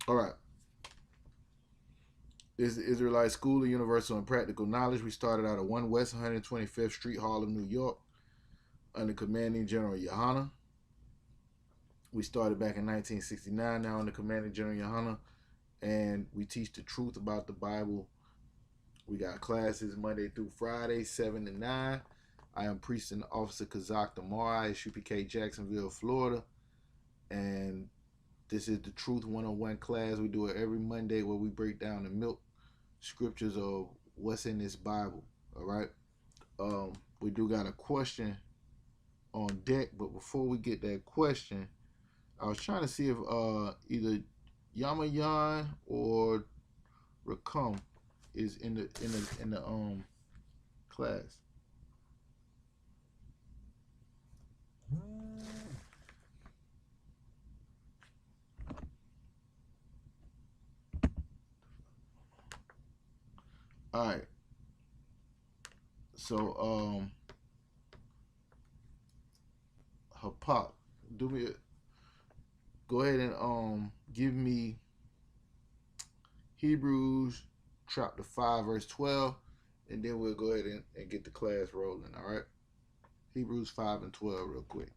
All right. This is the Israelite School of Universal and Practical Knowledge. We started out at 1 West 125th Street, Harlem, New York, under Commanding General YAHANNA. We started back in 1969, now under Commanding General YAHANNA, and we teach the truth about the Bible. We got classes Monday through Friday, 7 to 9. I am Priest and Officer Kazak Damar, I.S.U.P.K, Jacksonville, Florida. And this is the Truth 101 class. We do it every Monday where we break down the milk scriptures of what's in this Bible. All right. We do got a question on deck, but before we get that question, I was trying to see if either Yamayan or Rakum is in the class. All right. So Hapak, do me go ahead and give me Hebrews chapter 5 verse 12, and then we'll go ahead and get the class rolling. All right. Hebrews 5 and 12 real quick.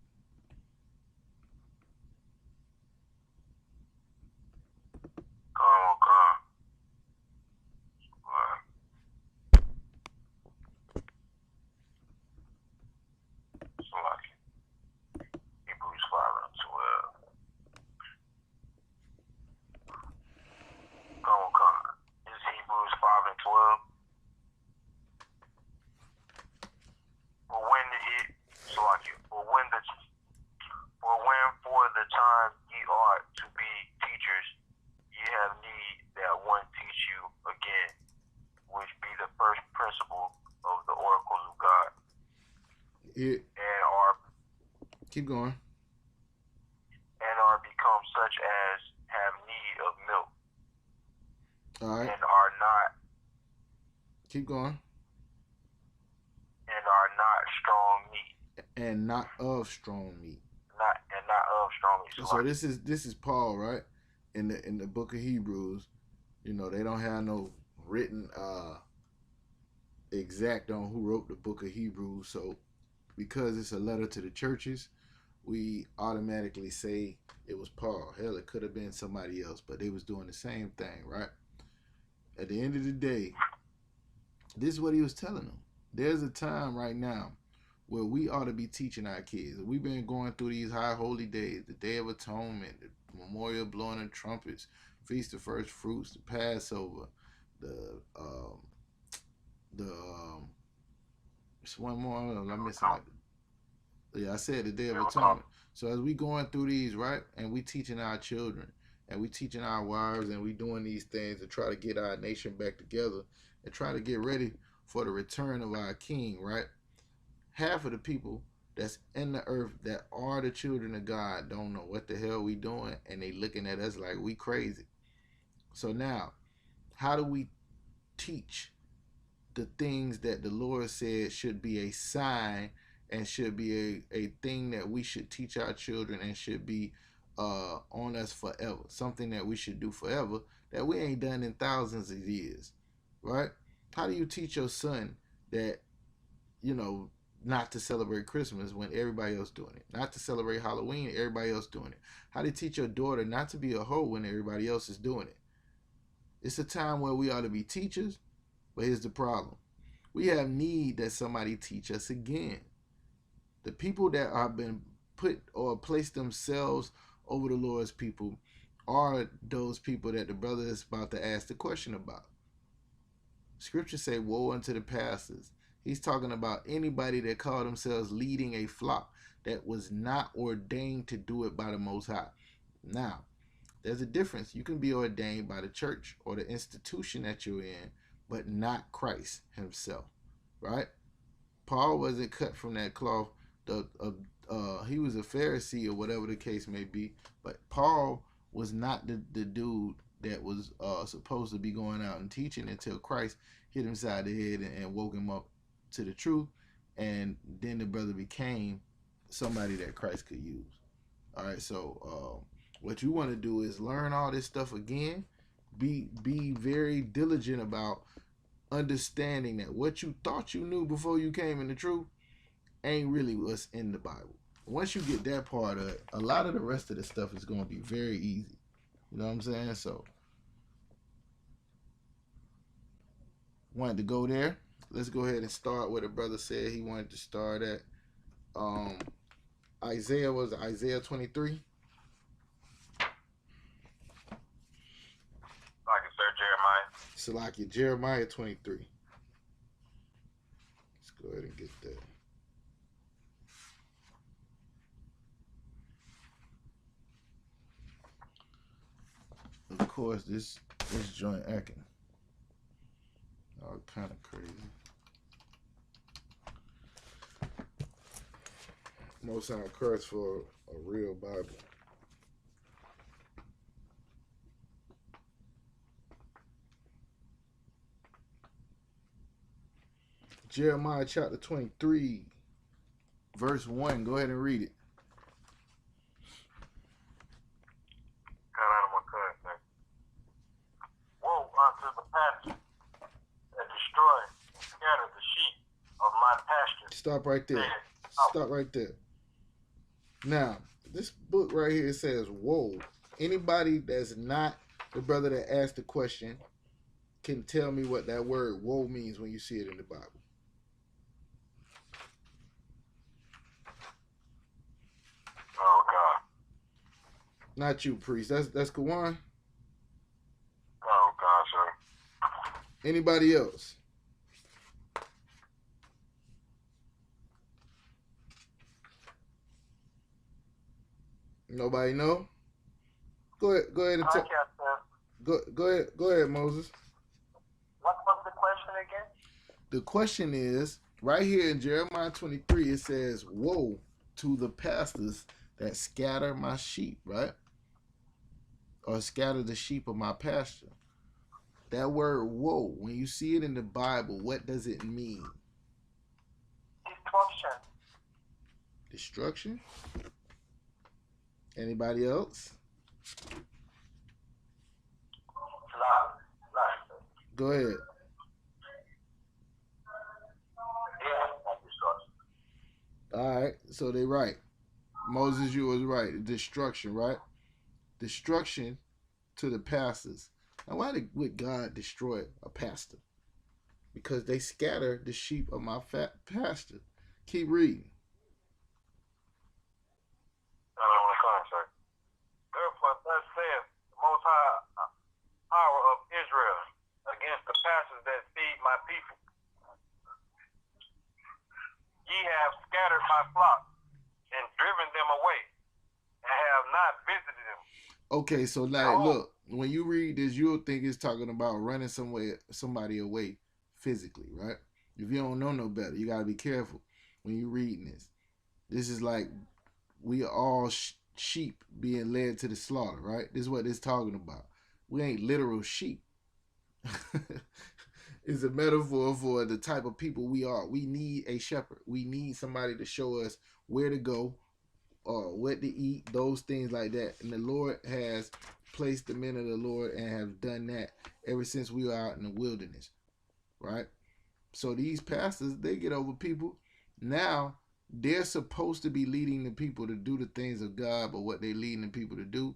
Keep going. And are become such as have need of milk. All right. And are not. Keep going. And are not strong meat. And not of strong meat. Not of strong meat. So this is Paul, right? In the book of Hebrews. You know, they don't have no written exact on who wrote the book of Hebrews. So because it's a letter to the churches, we automatically say it was Paul. Hell, it could have been somebody else, but they was doing the same thing, right? At the end of the day, this is what he was telling them. There's a time right now where we ought to be teaching our kids. We've been going through these high holy days, the Day of Atonement, the Memorial Blowing of Trumpets, Feast of First Fruits, the Passover, it's one more. I'm missing like, yeah, I said the Day of Atonement. So as we going through these, right, and we teaching our children, and we teaching our wives, and we doing these things to try to get our nation back together and try to get ready for the return of our King, right? Half of the people that's in the earth that are the children of God don't know what the hell we doing, and they looking at us like we crazy. So now, how do we teach the things that the Lord said should be a sign and should be a thing that we should teach our children and should be on us forever, something that we should do forever that we ain't done in thousands of years, right? How do you teach your son that, you know, not to celebrate Christmas when everybody else doing it, not to celebrate Halloween, everybody else doing it? How do you teach your daughter not to be a hoe when everybody else is doing it? It's a time where we ought to be teachers, but here's the problem. We have need that somebody teach us again. The people that have been put or placed themselves over the Lord's people are those people that the brother is about to ask the question about. Scriptures say, woe unto the pastors. He's talking about anybody that called themselves leading a flock that was not ordained to do it by the Most High. Now, there's a difference. You can be ordained by the church or the institution that you're in, but not Christ himself, right? Paul wasn't cut from that cloth. He was a Pharisee or whatever the case may be, but Paul was not the dude that was supposed to be going out and teaching until Christ hit him side the head and woke him up to the truth, and then the brother became somebody that Christ could use. All right, so What you want to do is learn all this stuff again. Be very diligent about understanding that what you thought you knew before you came in the truth ain't really what's in the Bible. Once you get that part of it, a lot of the rest of the stuff is going to be very easy. You know what I'm saying? So, wanted to go there. Let's go ahead and start where the brother said he wanted to start at. Isaiah 23. Salakia, Jeremiah 23. Let's go ahead and get that. Of course, this joint acting all kind of crazy. Most sound curse for a real Bible. Jeremiah chapter 23, verse 1. Go ahead and read it. Woe unto the pasture that destroy and scatter the sheep of my pasture. Stop right there. Stop right there. Now, this book right here says, woe. Anybody that's not the brother that asked the question can tell me what that word woe means when you see it in the Bible. Oh, God. Not you, priest. That's Kawan. Oh, God, sir. Anybody else? Nobody know? Go ahead and tell. Go ahead, Moses. What was the question again? The question is, right here in Jeremiah 23, it says, woe to the pastors that scatter my sheep, right? Or scatter the sheep of my pasture. That word woe, when you see it in the Bible, what does it mean? Destruction. Destruction? Anybody else? Go ahead. All right, so they right. Moses, you was right. Destruction, right? Destruction to the pastors. Now, why would God destroy a pastor? Because they scatter the sheep of my pasture. Keep reading. Therefore, thus saith the Most High power of Israel against the pastors that feed my people. Ye have scattered my flock and driven them away, and have not visited them. Okay, so now look, when you read this, you'll think it's talking about running somebody away physically, right? If you don't know no better, you gotta be careful when you're reading this. This is like we are all sheep being led to the slaughter, right? This is what it's talking about. We ain't literal sheep. It's a metaphor for the type of people we are. We need a shepherd. We need somebody to show us where to go, or what to eat, those things like that. And the Lord has placed the men of the Lord and have done that ever since we were out in the wilderness, right? So these pastors, they get over people. Now, they're supposed to be leading the people to do the things of God, but what they're leading the people to do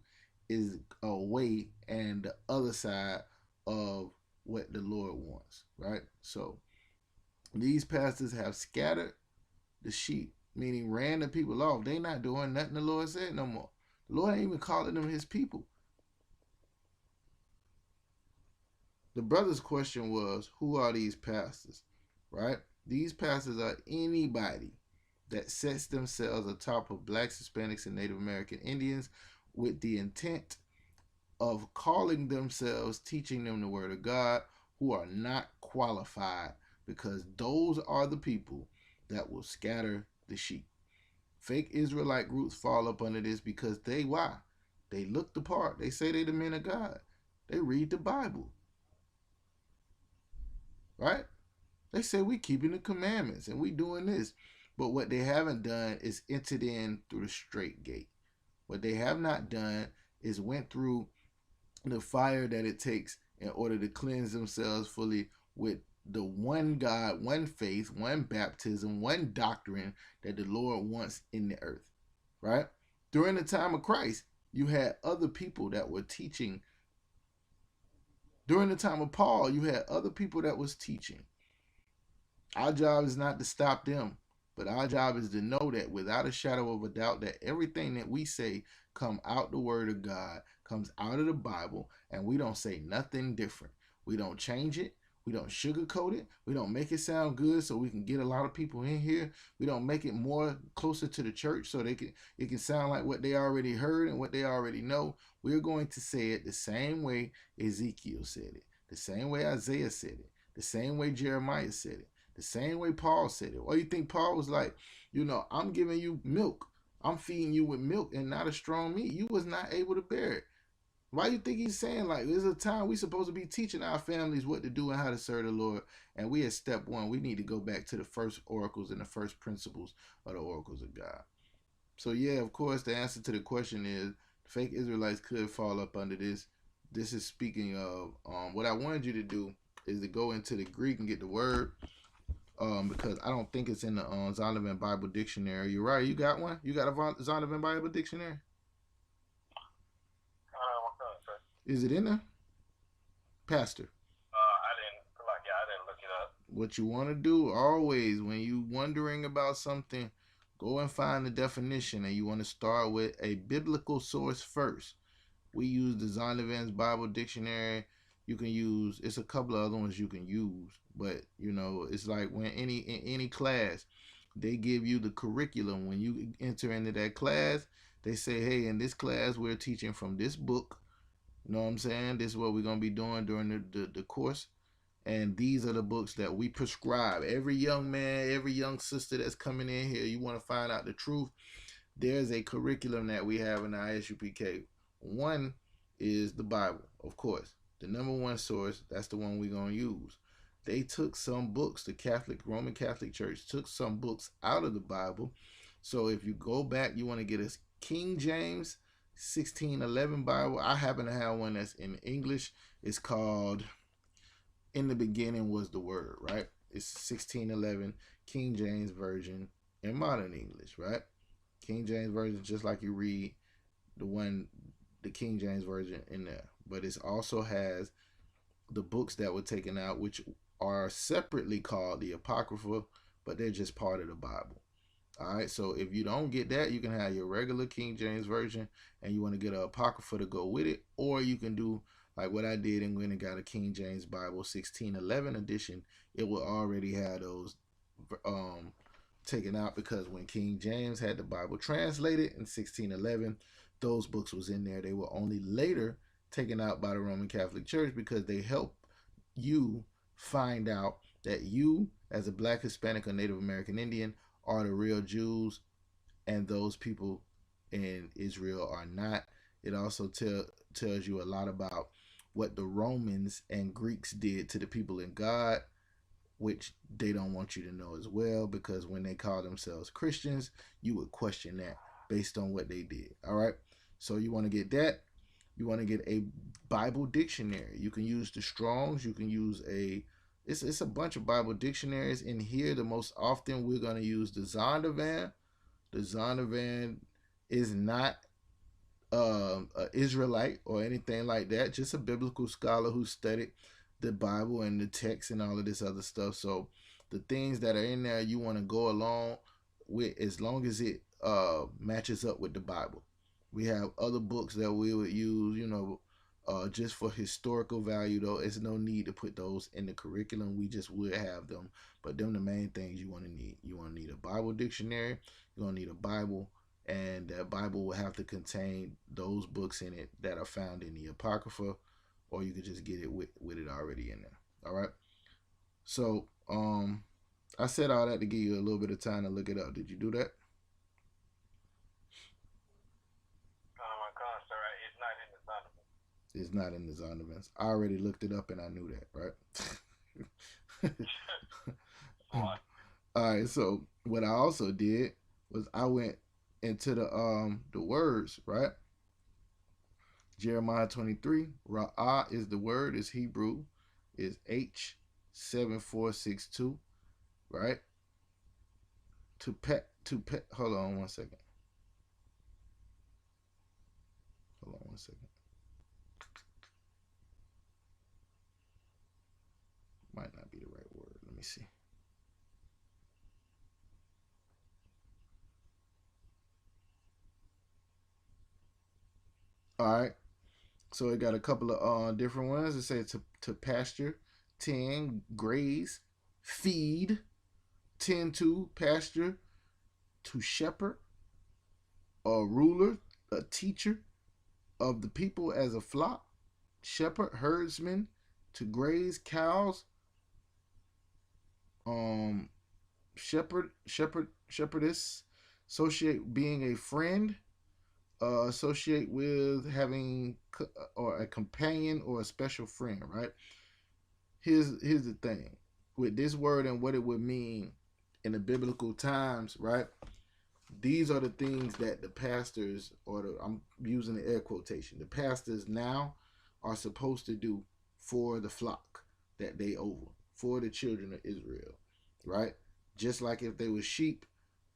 is away and the other side of what the Lord wants, right? So these pastors have scattered the sheep, meaning ran the people off. They not doing nothing the Lord said no more. The Lord ain't even calling them his people. The brother's question was, who are these pastors, right? These pastors are anybody that sets themselves atop of blacks, Hispanics, and Native American Indians with the intent of calling themselves, teaching them the word of God, who are not qualified, because those are the people that will scatter the sheep. Fake Israelite groups fall up under this because why? They look the part. They say they the men of God. They read the Bible. Right? They say we keeping the commandments and we doing this. But what they haven't done is entered in through the straight gate. What they have not done is went through the fire that it takes in order to cleanse themselves fully with the one God, one faith, one baptism, one doctrine that the Lord wants in the earth, right? During the time of Christ, you had other people that were teaching. During the time of Paul, you had other people that was teaching. Our job is not to stop them, but our job is to know that without a shadow of a doubt that everything that we say come out the word of God, comes out of the Bible, and we don't say nothing different. We don't change it. We don't sugarcoat it. We don't make it sound good so we can get a lot of people in here. We don't make it more closer to the church so it can sound like what they already heard and what they already know. We're going to say it the same way Ezekiel said it, the same way Isaiah said it, the same way Jeremiah said it, the same way Paul said it. Or you think Paul was like, I'm giving you milk. I'm feeding you with milk and not a strong meat. You was not able to bear it. Why you think he's saying like there's a time we supposed to be teaching our families what to do and how to serve the Lord? And we at step one, we need to go back to the first oracles and the first principles of the oracles of God. So yeah, of course, the answer to the question is fake Israelites could fall up under this. This is speaking of what I wanted you to do is to go into the Greek and get the word because I don't think it's in the Zondervan Bible Dictionary. You're right. You got one? You got a Zondervan Bible Dictionary? Is it in there? Pastor. I didn't look it up. What you want to do always when you wondering about something, go and find the definition, and you want to start with a biblical source first. We use the Zondervan's Bible Dictionary. You can use it's a couple of other ones you can use, but it's like when in any class they give you the curriculum. When you enter into that class, they say, hey, in this class we're teaching from this book. You know what I'm saying? This is what we're gonna be doing during the course. And these are the books that we prescribe. Every young man, every young sister that's coming in here, you want to find out the truth. There's a curriculum that we have in I.S.U.P.K. One is the Bible, of course. The number one source, that's the one we're going to use. They took some books, the Roman Catholic Church took some books out of the Bible. So if you go back, you want to get a King James 1611 Bible. I happen to have one that's in English. It's called In the Beginning Was the Word, right? It's 1611 King James Version in modern English, right? King James Version, just like you read the King James Version in there. But it also has the books that were taken out, which are separately called the Apocrypha, but they're just part of the Bible. All right, so if you don't get that, you can have your regular King James Version, and you want to get an Apocrypha to go with it, or you can do like what I did and went and got a King James Bible 1611 edition. It will already have those taken out because when King James had the Bible translated in 1611, those books was in there. They were only later taken out by the Roman Catholic Church because they help you find out that you, as a Black, Hispanic, or Native American Indian, are the real Jews, and those people in Israel are not. It also tells you a lot about what the Romans and Greeks did to the people in God, which they don't want you to know as well, because when they call themselves Christians, you would question that based on what they did. All right. So you want to get that. You want to get a Bible dictionary. You can use the Strong's. You can use it's a bunch of Bible dictionaries in here. The most often we're going to use the Zondervan. The Zondervan is not an Israelite or anything like that. Just a biblical scholar who studied the Bible and the text and all of this other stuff. So the things that are in there, you want to go along with as long as it matches up with the Bible. We have other books that we would use, just for historical value, though. It's no need to put those in the curriculum. We just would have them. But them the main things you want to need. You want to need a Bible dictionary. You're going to need a Bible. And that Bible will have to contain those books in it that are found in the Apocrypha, or you could just get it with it already in there. All right. So I said all that to give you a little bit of time to look it up. Did you do that? It's not in the Zondervans. I already looked it up and I knew that, right? All right. So what I also did was I went into the words, right? Jeremiah 23, Ra'ah is the word, is Hebrew, is H7462, right? Hold on one second. Hold on one second. Might not be the right word. Let me see. All right. So it got a couple of different ones. It says to pasture, tend, graze, feed, tend to, pasture, to shepherd, a ruler, a teacher of the people as a flock, shepherd, herdsman, to graze, cows, um, shepherdess, associate being a friend, associate with having or a companion or a special friend, right? Here's the thing with this word and what it would mean in the biblical times, right? These are the things that the pastors, I'm using the air quotation, the pastors now are supposed to do for the flock that they over, for the children of Israel, right? Just like if they were sheep,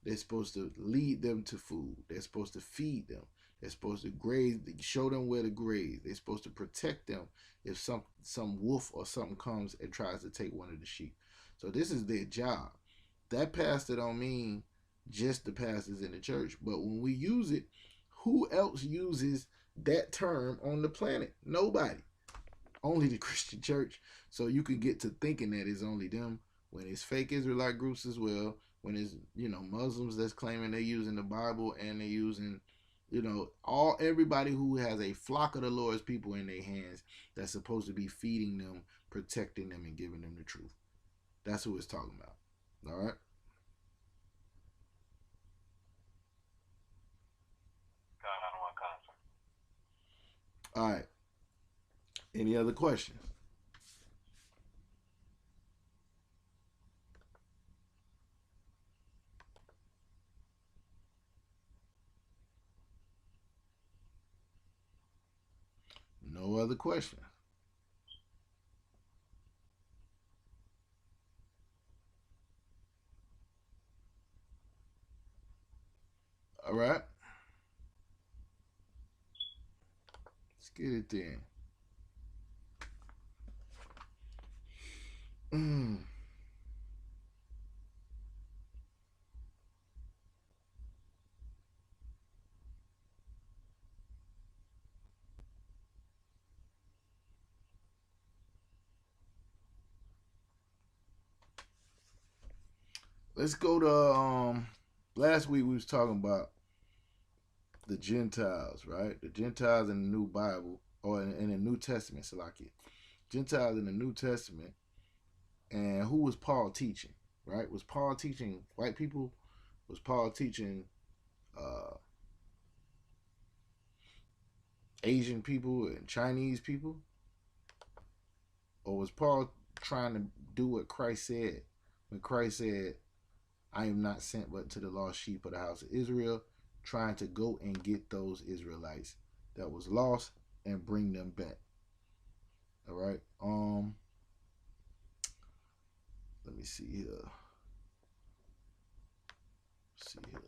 they're supposed to lead them to food. They're supposed to feed them. They're supposed to graze, show them where to graze. They're supposed to protect them if some wolf or something comes and tries to take one of the sheep. So this is their job. That pastor don't mean just the pastors in the church, but when we use it, who else uses that term on the planet? Nobody. Only the Christian church. So you can get to thinking that it's only them when it's fake Israelite groups as well, when it's, Muslims that's claiming they're using the Bible and they're using, everybody who has a flock of the Lord's people in their hands that's supposed to be feeding them, protecting them, and giving them the truth. That's who it's talking about. All right. All right. Any other questions? No other questions. All right. Let's get it then. Mm. Let's go to last week we was talking about the Gentiles, right? The Gentiles in the New Bible or in the New Testament, Salaki. Gentiles in the New Testament, and who was Paul teaching? Right? Was Paul teaching white people? Was Paul teaching uh, Asian people and Chinese people? Or was Paul trying to do what Christ said when Christ said, I am not sent but to the lost sheep of the house of Israel, trying to go and get those Israelites that was lost and bring them back. All right. Let me see here. See here.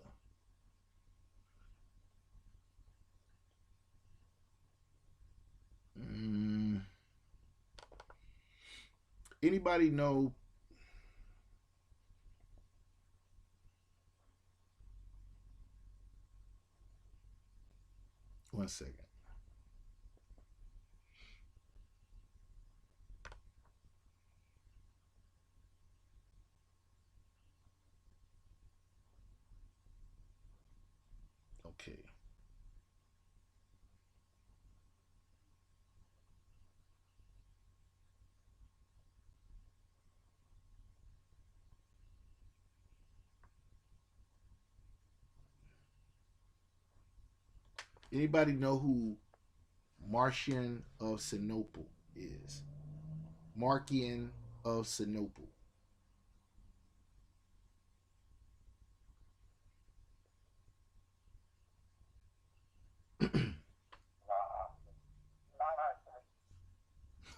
Anybody know? One second. Okay. Anybody know who Marcian of Sinople is? Marcian of Sinople.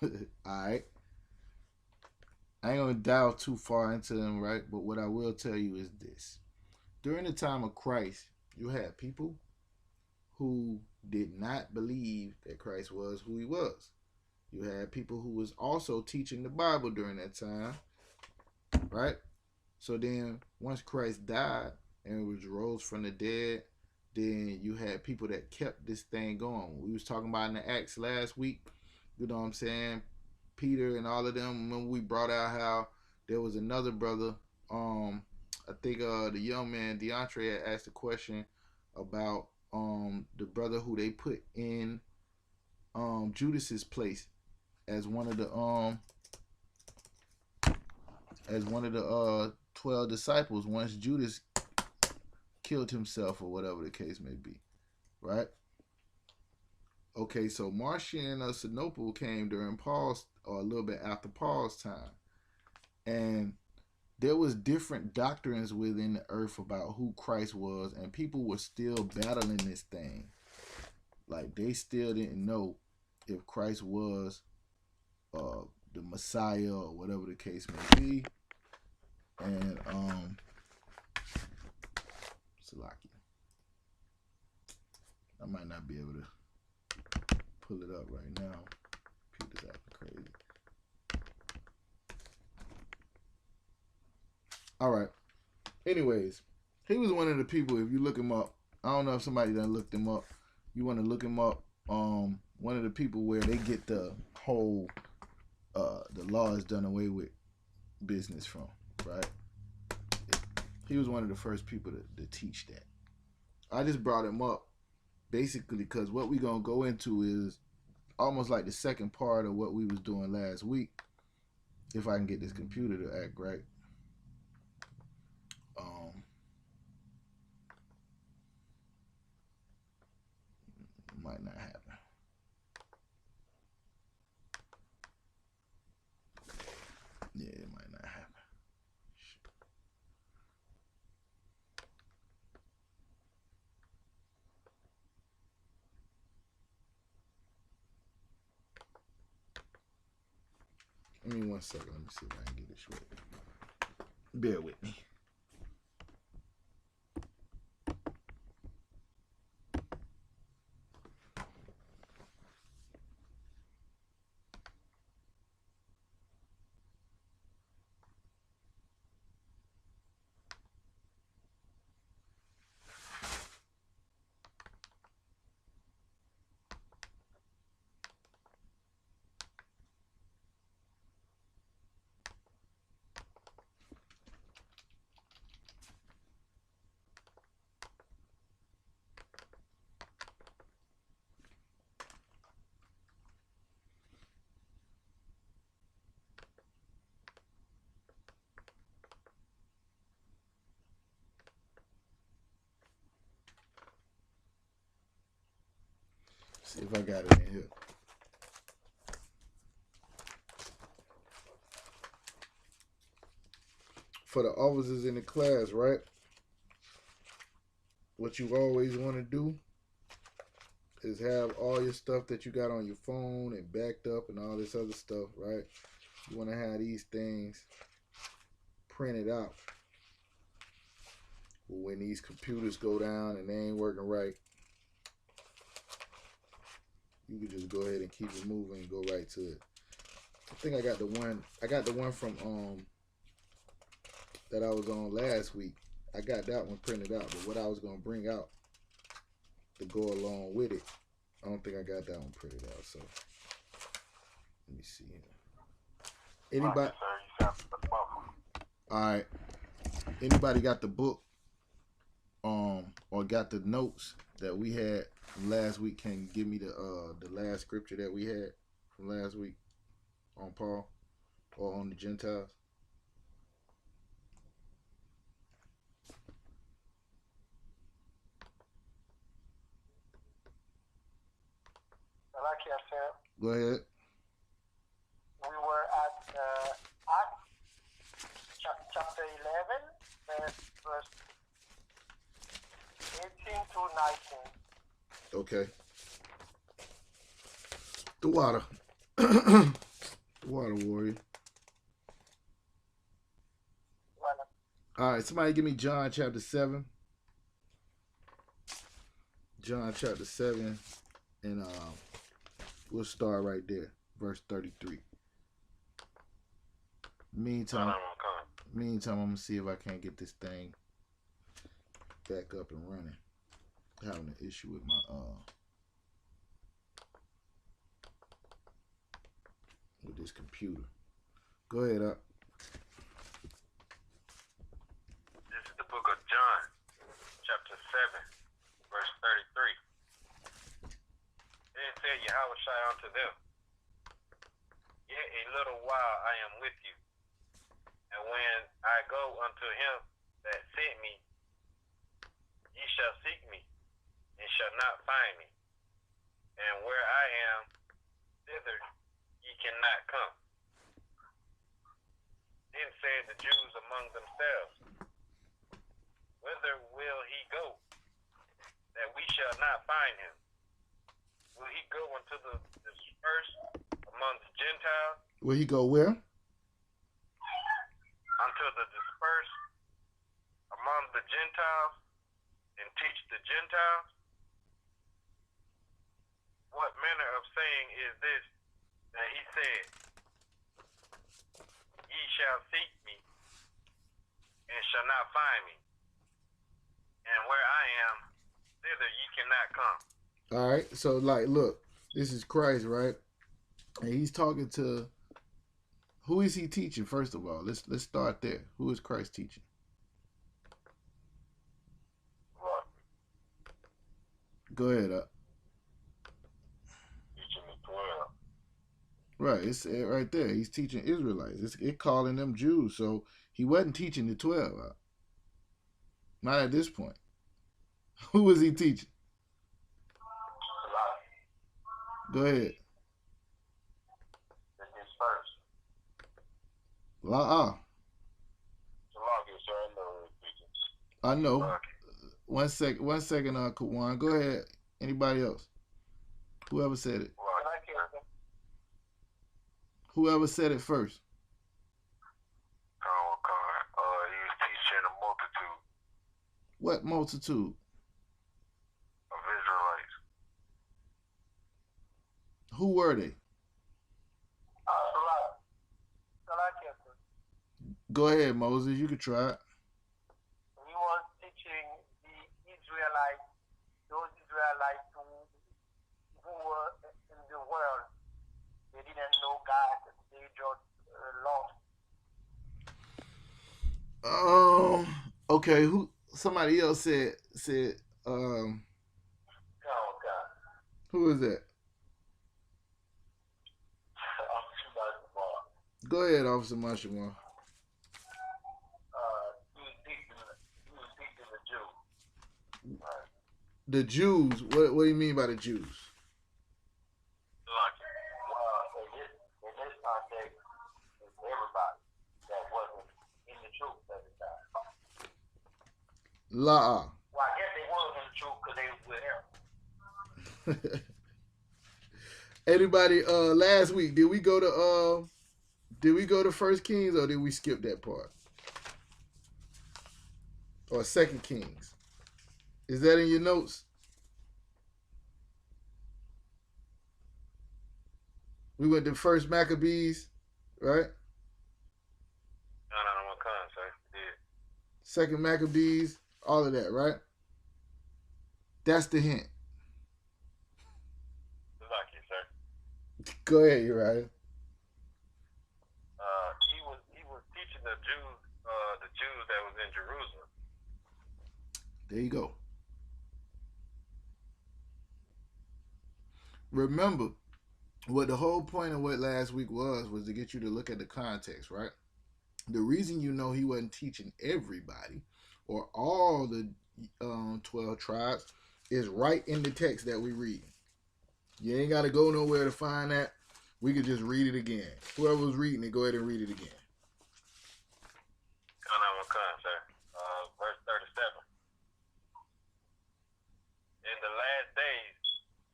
Alright. I ain't gonna dive too far into them, right? But what I will tell you is this. During the time of Christ, you had people who did not believe that Christ was who he was. You had people who was also teaching the Bible during that time, right? So then once Christ died and was rose from the dead, then you had people that kept this thing going. We was talking about in the Acts last week, you know what I'm saying? Peter and all of them, when we brought out how there was another brother, I think the young man DeAndre had asked a question about the brother who they put in Judas's place as one of the 12 disciples once Judas killed himself or whatever the case may be, right? Okay, so Marcion of Sinople came during Paul's, or a little bit after Paul's time, and there was different doctrines within the earth about who Christ was, and people were still battling this thing. Like, they still didn't know if Christ was the Messiah or whatever the case may be. And Salakia, I might not be able to pull it up right now. Peter's acting crazy. All right. Anyways, he was one of the people. If you look him up, I don't know if somebody done looked him up. You want to look him up. One of the people where they get the whole the law is done away with business from, right? He was one of the first people to teach that. I just brought him up basically because what we're going to go into is almost like the second part of what we was doing last week. If I can get this computer to act right. Might not happen. Yeah, it might not happen. Give me 1 second. Let me see if I can get it straight. Bear with me. See if I got it in here. For the officers in the class, right? What you always want to do is have all your stuff that you got on your phone and backed up and all this other stuff, right? You want to have these things printed out. When these computers go down and they ain't working right, you can just go ahead and keep it moving and go right to it. I think I got the one from that I was on last week. I got that one printed out, but what I was gonna bring out to go along with it, I don't think I got that one printed out. So let me see here. Anybody? All right. Anybody got the book? Or got the notes that we had from last week? Can give me the last scripture that we had from last week on Paul or on the Gentiles? Go ahead. We were at Acts chapter 11, verse 18 to 19. Okay. The water. Water warrior. Well, All right, somebody give me John chapter 7. John chapter 7, and we'll start right there, verse 33. Meantime, I'm gonna see if I can't get this thing back up and running. Having an issue with my with this computer. Go ahead, up. this is the book of John, chapter 7, verse 33. Then said Yahweh unto them, Yet a little while I am with you, and when I go unto him that sent me, ye shall seek me, and shall not find me. And where I am, thither ye cannot come. Then said the Jews among themselves, Whither will he go, that we shall not find him? Will he go unto the dispersed among the Gentiles? Will he go where? Unto the dispersed among the Gentiles, and teach the Gentiles? What manner of saying is this that he said, Ye shall seek me, and shall not find me, and where I am, thither ye cannot come. All right, so like, look, this is Christ, right? And he's talking to, who is he teaching? First of all, let's start there. Who is Christ teaching? Right. Go ahead, up. Teaching the 12. Right, it's right there. He's teaching Israelites. It's calling them Jews. So he wasn't teaching the 12. Not at this point. Who was he teaching? Go ahead. The dispersed. La. I know. One second, Kawan. Go ahead. Anybody else? Whoever said it. Whoever said it first. He was teaching a multitude What multitude? of Israelites. Who were they? Go ahead, Moses. You can try it. He was teaching the Israelites, those Israelites who were in the world. They didn't know God. They just lost. Okay. Who? Somebody else said. Oh, God. Who is that? Go ahead, Officer Mashamar. He was teaching the Jews. Right. The Jews. What do you mean by the Jews? Well, in this context, it's everybody that wasn't in the truth at the time. La. Well, I guess they was in the truth because they was with him. Anybody? Last week, did we go to First Kings, or did we skip that part? Or Second Kings? Is that in your notes? We went to First Maccabees, right? No, I'm sir. Yeah. Second Maccabees, all of that, right? That's the hint. Lucky, sir. Go ahead, you're right. He was teaching the Jews that was in Jerusalem. There you go. Remember, what the whole point of what last week was to get you to look at the context, right? The reason you know he wasn't teaching everybody or all the 12 tribes is right in the text that we read. You ain't got to go nowhere to find that. We could just read it again. Whoever was reading it, go ahead and read it again. Sir. Verse 37. In the last days,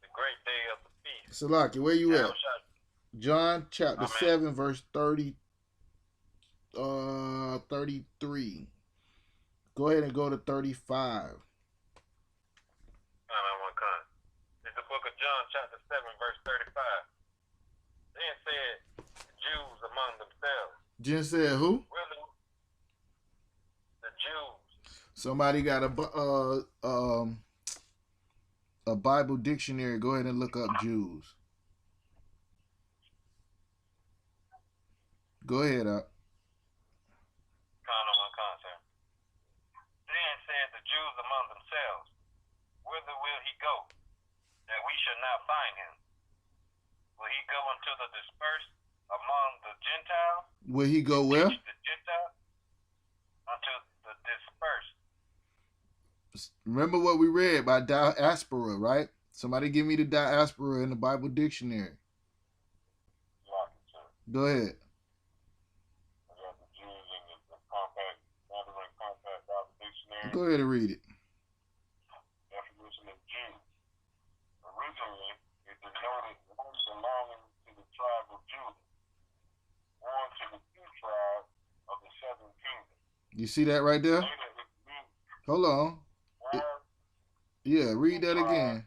the great day of the feast. Salaki, where you at? John chapter Amen. 7, verse 33. Go ahead and go to 35. It's the book of John, chapter 7, verse 35. Then said the Jews among themselves. Jen said who? Really? The Jews. Somebody got a Bible dictionary. Go ahead and look up Jews. Go ahead up. Then said the Jews among themselves, whither will he go, that we should not find him? Will he go unto the dispersed among the Gentiles? Will he go where? Teach the Gentiles unto the dispersed. Remember what we read by diaspora, right? Somebody give me the diaspora in the Bible dictionary. Go ahead. Go ahead and read it. Definition of Jew. Originally, it denoted one belonging to the tribe of Judah, or to the two tribes of the southern kingdom. You see that right there? Later, it means Hold on. Yeah, read that again.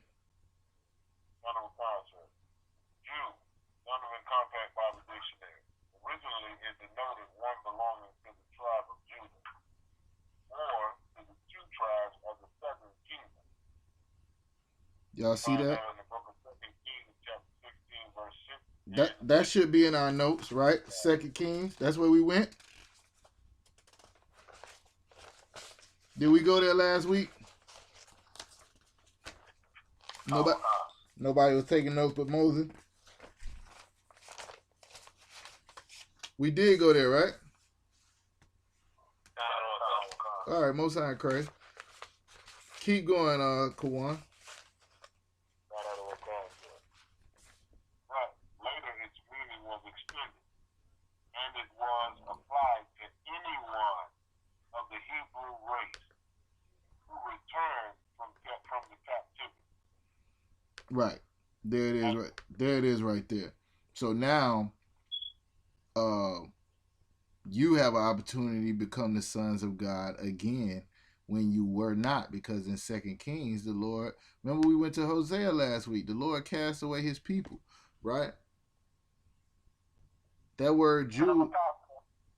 Son of a concept. Jew, Son of a compact Bible dictionary. Originally, it denoted one belonging to the tribe of Judah, or to the two tribes of the southern kingdom. Y'all see that? In the book of 2 Kings, chapter 16, verse 6. That should be in our notes, right? 2 Kings. That's where we went. Did we go there last week? Nobody was taking notes but Moses. We did go there, right? All right, most high Christ. Keep going, Kawan. Later, its meaning was extended, and it was applied to anyone of the Hebrew race who returned from the captivity. Right. There it is. Right. There it is right there. So now, you have an opportunity to become the sons of God again when you were not, because in 2 Kings, the Lord, remember we went to Hosea last week, the Lord cast away his people, right? That word Jew,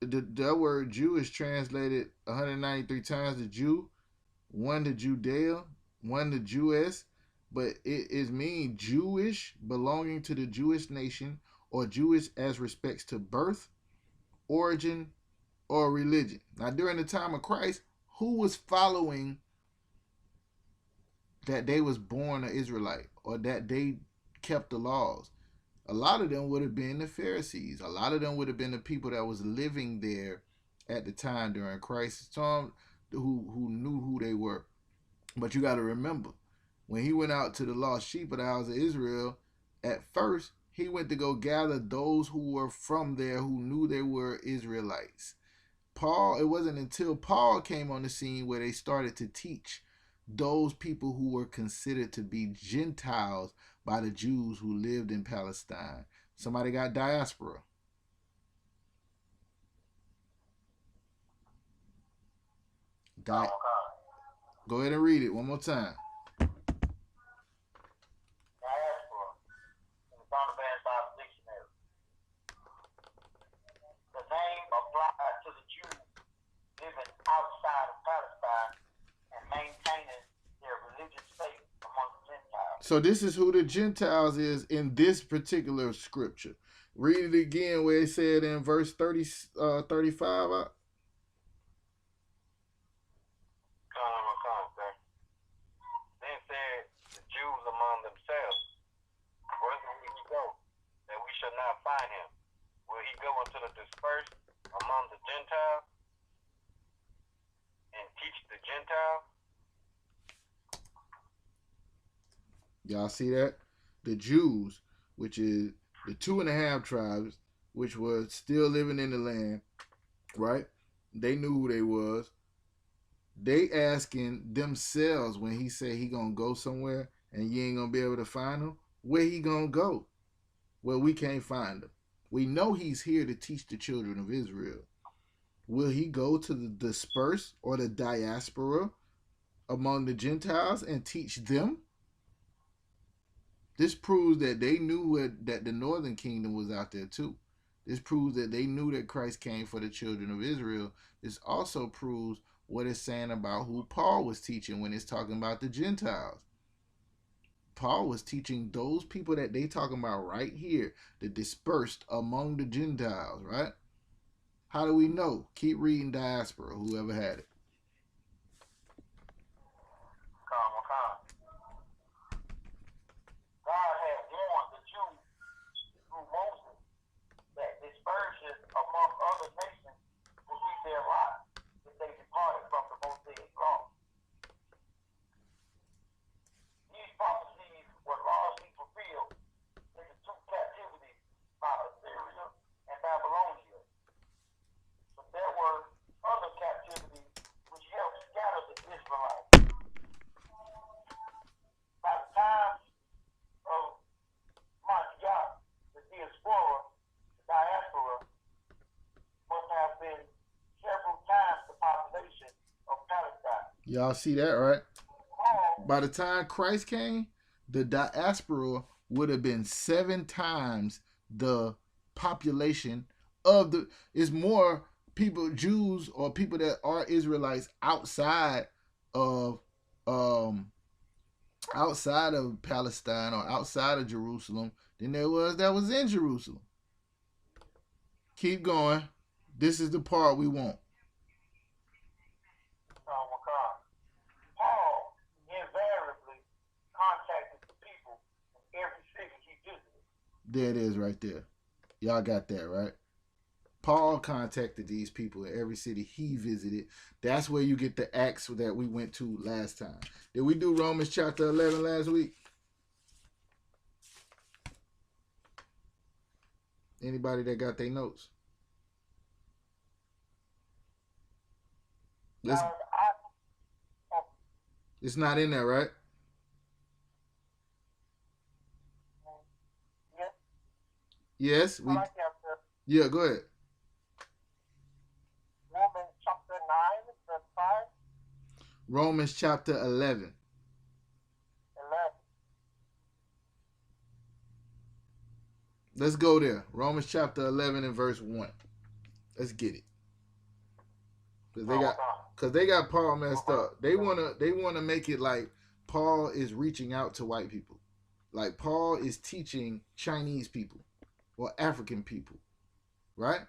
that word Jew is translated 193 times to Jew, one to Judea, one to Jewess, but it means Jewish, belonging to the Jewish nation, or Jewish as respects to birth, origin, or religion. Now, during the time of Christ, who was following that they was born an Israelite or that they kept the laws? A lot of them would have been the Pharisees. A lot of them would have been the people that was living there at the time during Christ's time, who knew who they were. But you got to remember, when he went out to the lost sheep of the house of Israel, at first, he went to go gather those who were from there who knew they were Israelites. It wasn't until Paul came on the scene where they started to teach those people who were considered to be Gentiles by the Jews who lived in Palestine. Somebody got diaspora. Go ahead and read it one more time. Diaspora in the Barnabas Bible Dictionary. The name applied to the Jews living outside of Palestine and maintaining their religious faith among the Gentiles. So this is who the Gentiles is in this particular scripture. Read it again where it said in verse 35. Then said the Jews among themselves, whither will he go, that we shall not find him? Will he go unto the dispersed among the Gentiles and teach the Gentiles? Y'all see that? The Jews, which is the 2.5 tribes, which were still living in the land, right? They knew who they was. They asking themselves when he said he gonna go somewhere and you ain't gonna be able to find him, where he gonna go? Well, we can't find him. We know he's here to teach the children of Israel. Will he go to the dispersed or the diaspora among the Gentiles and teach them? This proves that they knew that the northern kingdom was out there too. This proves that they knew that Christ came for the children of Israel. This also proves what it's saying about who Paul was teaching when it's talking about the Gentiles. Paul was teaching those people that they talking about right here, the dispersed among the Gentiles, right? How do we know? Keep reading diaspora, whoever had it. God had warned the Jews through Moses that dispersion among other nations would be their lot if they departed from the Mosaic law. These prophecies were largely fulfilled in the two captivities by Assyria and Babylonia. But there were other captivities which helped scatter the Israelites. By the time of I.S.U.P.K, the diaspora must have been several times the population of Palestine. Y'all see that, right? By the time Christ came, the diaspora would have been 7 times the population of the. It's more people, Jews or people that are Israelites outside of Palestine or outside of Jerusalem than there was that was in Jerusalem. Keep going. This is the part we want. Paul invariably contacted the people in every city he visited. There it is right there. Y'all got that, right? Paul contacted these people in every city he visited. That's where you get the Acts that we went to last time. Did we do Romans chapter 11 last week? Anybody that got their notes? It's not in there, right? Yes. Yeah, go ahead. Romans chapter 9, verse 5. Romans chapter 11. Let's go there. Romans chapter 11 and verse 1. Let's get it. Because they got Paul messed up. They wanna make it like Paul is reaching out to white people. Like Paul is teaching Chinese people or African people. Right?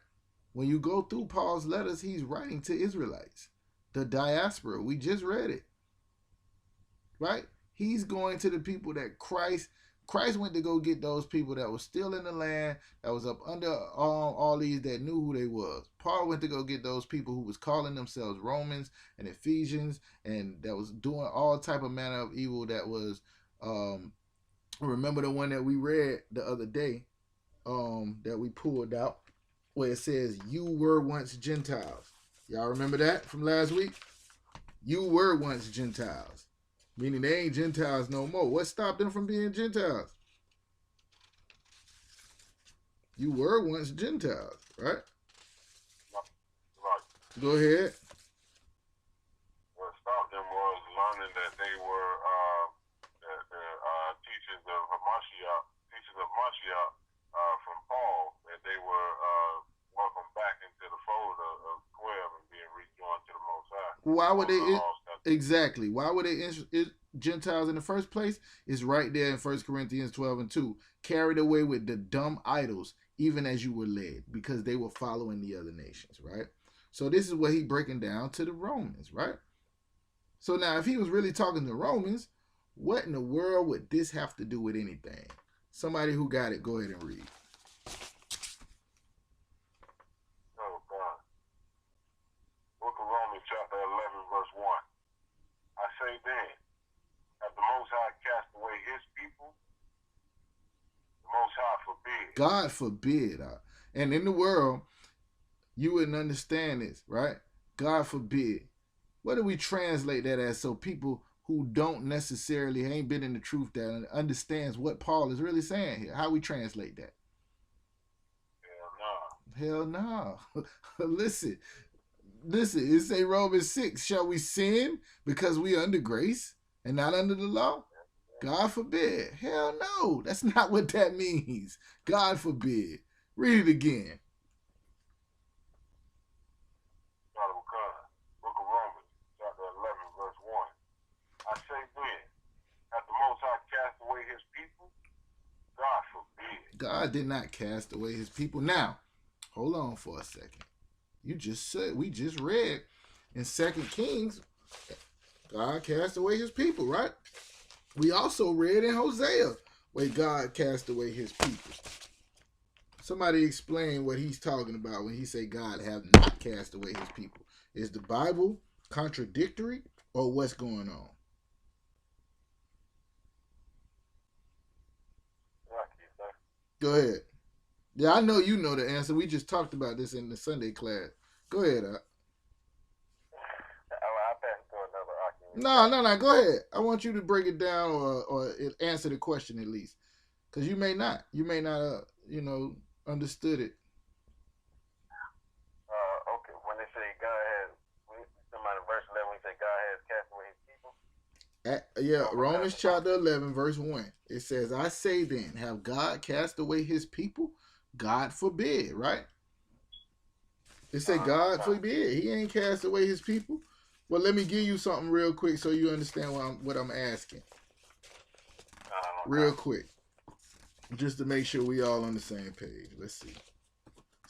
When you go through Paul's letters, he's writing to Israelites. The diaspora. We just read it. Right? He's going to the people that Christ went to go get those people that was still in the land, that was up under all these that knew who they was. Paul went to go get those people who was calling themselves Romans and Ephesians and that was doing all type of manner of evil that was, remember the one that we read the other day, that we pulled out, where it says, you were once Gentiles. Y'all remember that from last week? You were once Gentiles. Meaning they ain't Gentiles no more. What stopped them from being Gentiles? You were once Gentiles, right? Right. Go ahead. What stopped them was learning that they were teachers of Mashiach from Paul, that they were welcomed back into the fold of 12 and being rejoined to the Most High. Why would they? Exactly. Why were they Gentiles in the first place? It's right there in 1 Corinthians 12 and 2. Carried away with the dumb idols, even as you were led, because they were following the other nations, right? So this is what he breaking down to the Romans, right? So now, if he was really talking to Romans, what in the world would this have to do with anything? Somebody who got it, go ahead and read. Oh, God. Book of Romans, chapter 11, verse 1. I say then, have the Most High cast away his people? The Most High forbid. God forbid. And in the world, you wouldn't understand this, right? God forbid. What do we translate that as so people who don't necessarily ain't been in the truth that understands what Paul is really saying here? How we translate that? Hell no. Listen, it say Romans 6, shall we sin because we under grace and not under the law? God forbid. Hell no. That's not what that means. God forbid. Read it again. Book of Romans, chapter 11, verse 1. I say then, that the Most High cast away his people? God forbid. God did not cast away his people. Now, hold on for a second. You just said, we just read in 2 Kings, God cast away his people, right? We also read in Hosea where God cast away his people. Somebody explain what he's talking about when he say God have not cast away his people. Is the Bible contradictory or what's going on? Go ahead. Yeah, I know you know the answer. We just talked about this in the Sunday class. Go ahead, No. Go ahead. I want you to break it down or answer the question at least, because you may not understood it. Okay. When they say God has, somebody in verse 11, we say God has cast away his people. Romans chapter 11, verse 1. It says, I say then, have God cast away his people? God forbid, right? It say God forbid. He ain't cast away his people. Well, let me give you something real quick so you understand what I'm asking. Real quick. Just to make sure we all on the same page. Let's see.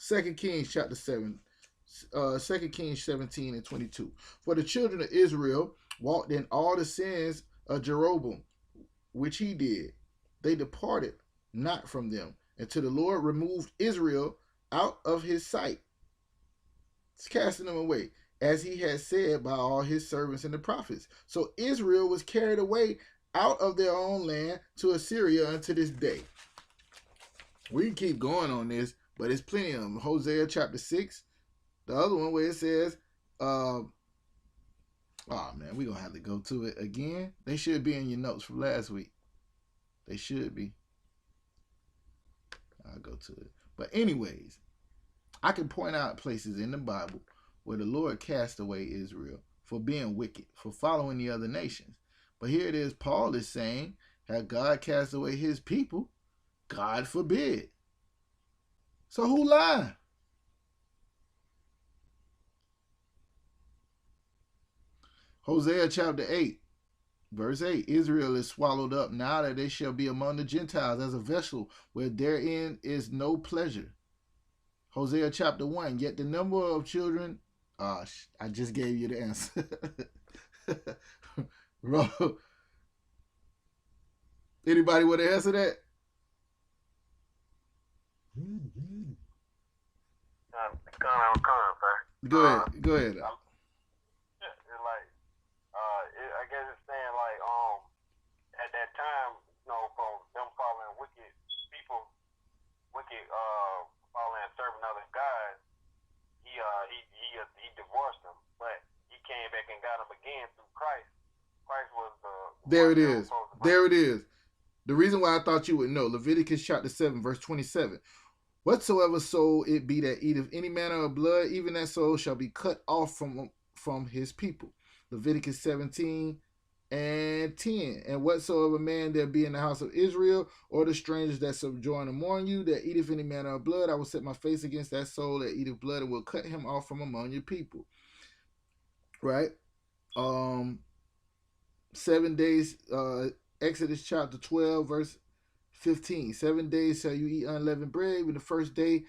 2 Kings chapter 7. 2 Kings 17 and 22. For the children of Israel walked in all the sins of Jeroboam, which he did. They departed not from them until the Lord removed Israel out of his sight, casting them away, as he had said by all his servants and the prophets. So Israel was carried away out of their own land to Assyria unto this day. We can keep going on this, but it's plenty of them. Hosea chapter 6. The other one where it says, oh man, we're going to have to go to it again. They should be in your notes from last week. They should be. I'll go to it. But anyways, I can point out places in the Bible where the Lord cast away Israel for being wicked, for following the other nations. But here it is, Paul is saying, have God cast away his people? God forbid. So who lied? Hosea chapter 8, verse 8. Israel is swallowed up now that they shall be among the Gentiles as a vessel where therein is no pleasure. Hosea chapter 1. Yet the number of children... I just gave you the answer. Bro. Anybody want to answer that? Go ahead. I guess it's saying like at that time, from them following wicked people, following and serving other gods, he divorced them, but he came back and got them again through Christ. Christ was there it is. There it is. The reason why I thought you would know, Leviticus chapter 7, verse 27. Whatsoever soul it be that eateth any manner of blood, even that soul shall be cut off from his people. Leviticus 17 and 10. And whatsoever man there be in the house of Israel, or the strangers that sojourn among you, that eateth any manner of blood, I will set my face against that soul that eateth blood, and will cut him off from among your people. Right? 7 days, Exodus chapter 12, verse 15. 7 days shall you eat unleavened bread. Even the first day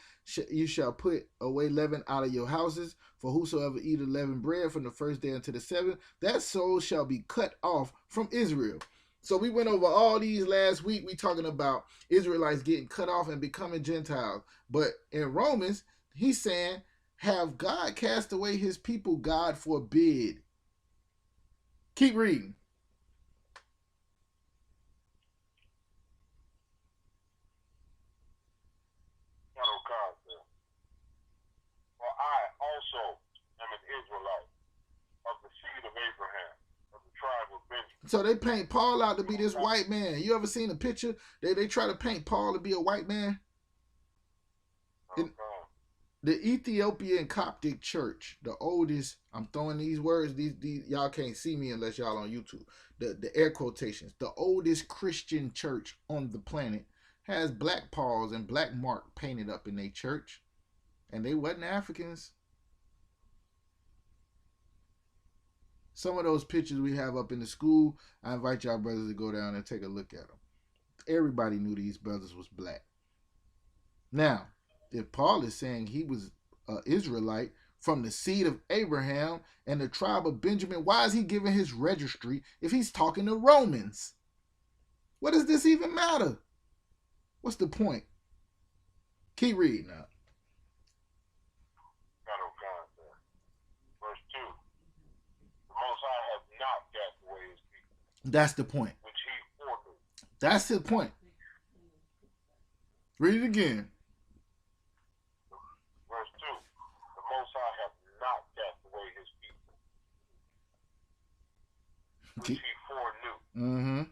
you shall put away leaven out of your houses. For whosoever eateth leavened bread from the first day unto the seventh, that soul shall be cut off from Israel. So we went over all these last week. We talking about Israelites getting cut off and becoming Gentiles. But in Romans, he's saying, have God cast away his people? God forbid. Keep reading. Also am an Israelite of the seed of Abraham, of the tribe of Benjamin. So they paint Paul out to be this white man. You ever seen a picture? They try to paint Paul to be a white man. The Ethiopian Coptic Church, the oldest, I'm throwing these words, these y'all can't see me unless y'all on YouTube. The air quotations, the oldest Christian church on the planet has black paws and black mark painted up in their church. And they wasn't Africans. Some of those pictures we have up in the school, I invite y'all brothers to go down and take a look at them. Everybody knew these brothers was black. Now, if Paul is saying he was an Israelite from the seed of Abraham and the tribe of Benjamin, why is he giving his registry if he's talking to Romans? What does this even matter? What's the point? Keep reading now. Verse 2. The Most High has not cast away his people. That's the point. Which he foreknew. That's the point. Read it again. Verse 2. The Most High has not cast away his people. Which he foreknew. Mm-hmm.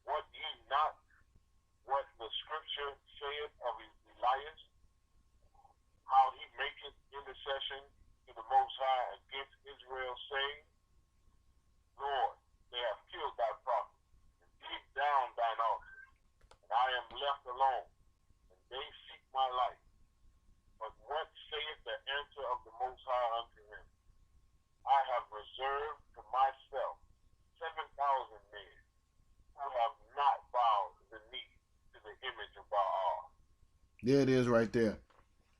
What ye not what the scripture saith of Elias, how he maketh intercession to the Most High against Israel, saying, Lord, they have killed thy prophet, and digged down thine altar, and I am left alone, and they seek my life. But what saith the answer of the Most High unto him? I have reserved to myself 7,000 men who have not bowed the knee to the image of Baal. There it is right there,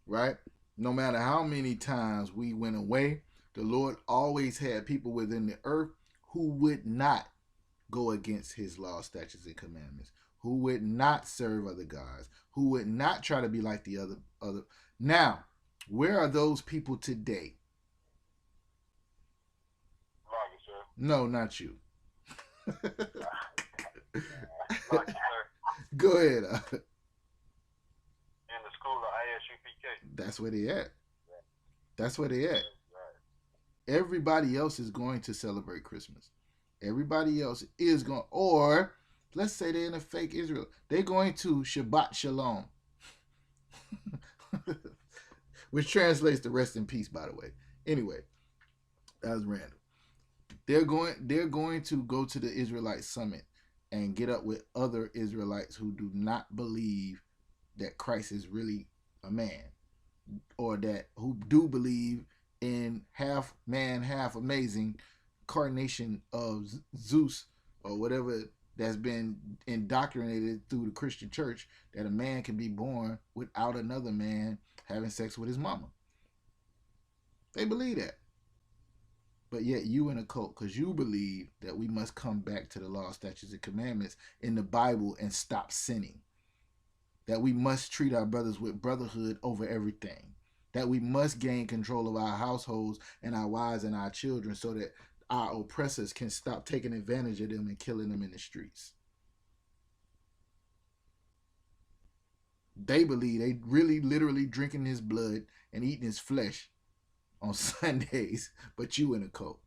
right? No matter how many times we went away, the Lord always had people within the earth who would not go against his law, statutes, and commandments, who would not serve other gods, who would not try to be like the other. Now, where are those people today? Roger, sir. No, not you. Roger, sir. Go ahead. In the school of I.S.U.P.K. That's where they at. That's where they at. Everybody else is going to celebrate Christmas. Everybody else is going, or let's say they're in a fake Israel. They're going to Shabbat Shalom, which translates to rest in peace, by the way. Anyway, that was random. They're going to go to the Israelite summit and get up with other Israelites who do not believe that Christ is really a man, or that who do believe in half man, half amazing incarnation of Zeus or whatever that's been indoctrinated through the Christian church, that a man can be born without another man having sex with his mama. They believe that. But yet you in a cult, because you believe that we must come back to the law, statutes, and commandments in the Bible and stop sinning. That we must treat our brothers with brotherhood over everything. That we must gain control of our households and our wives and our children so that our oppressors can stop taking advantage of them and killing them in the streets. They believe they really literally drinking his blood and eating his flesh on Sundays, but you in a cult.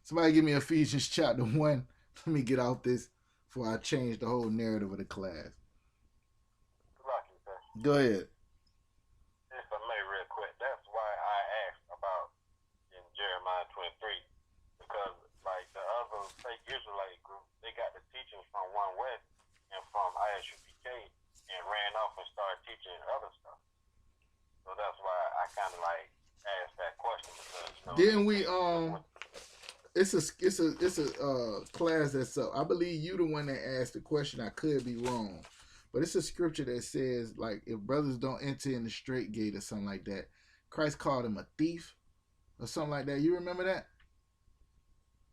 Somebody give me Ephesians chapter 1. Let me get off this before I change the whole narrative of the class. Go ahead. If I may, real quick, that's why I asked about in Jeremiah 23, because like the other fake Israelite group, they got the teachings from One West and from I.S.U.P.K. and ran off and started teaching other stuff. So that's why I kind of like asked that question, because Didn't we it's a class that's up. I believe you the one that asked the question. I could be wrong. But it's a scripture that says, like, if brothers don't enter in the straight gate or something like that, Christ called him a thief or something like that. You remember that?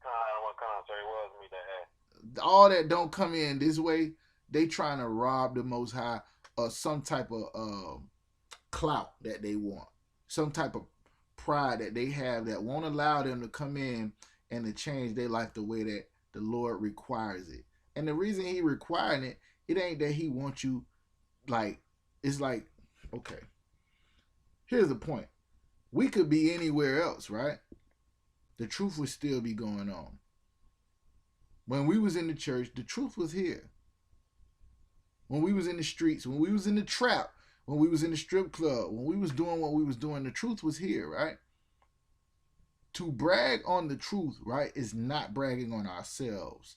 What concert was me that had? All that don't come in this way, they trying to rob the Most High of some type of clout that they want. Some type of pride that they have that won't allow them to come in and to change their life the way that the Lord requires it. And the reason he requiring it, it ain't that he wants you, like, it's like, okay, here's the point. We could be anywhere else, right? The truth would still be going on. When we was in the church, the truth was here. When we was in the streets, when we was in the trap, when we was in the strip club, when we was doing what we was doing, the truth was here, right? To brag on the truth, right, is not bragging on ourselves,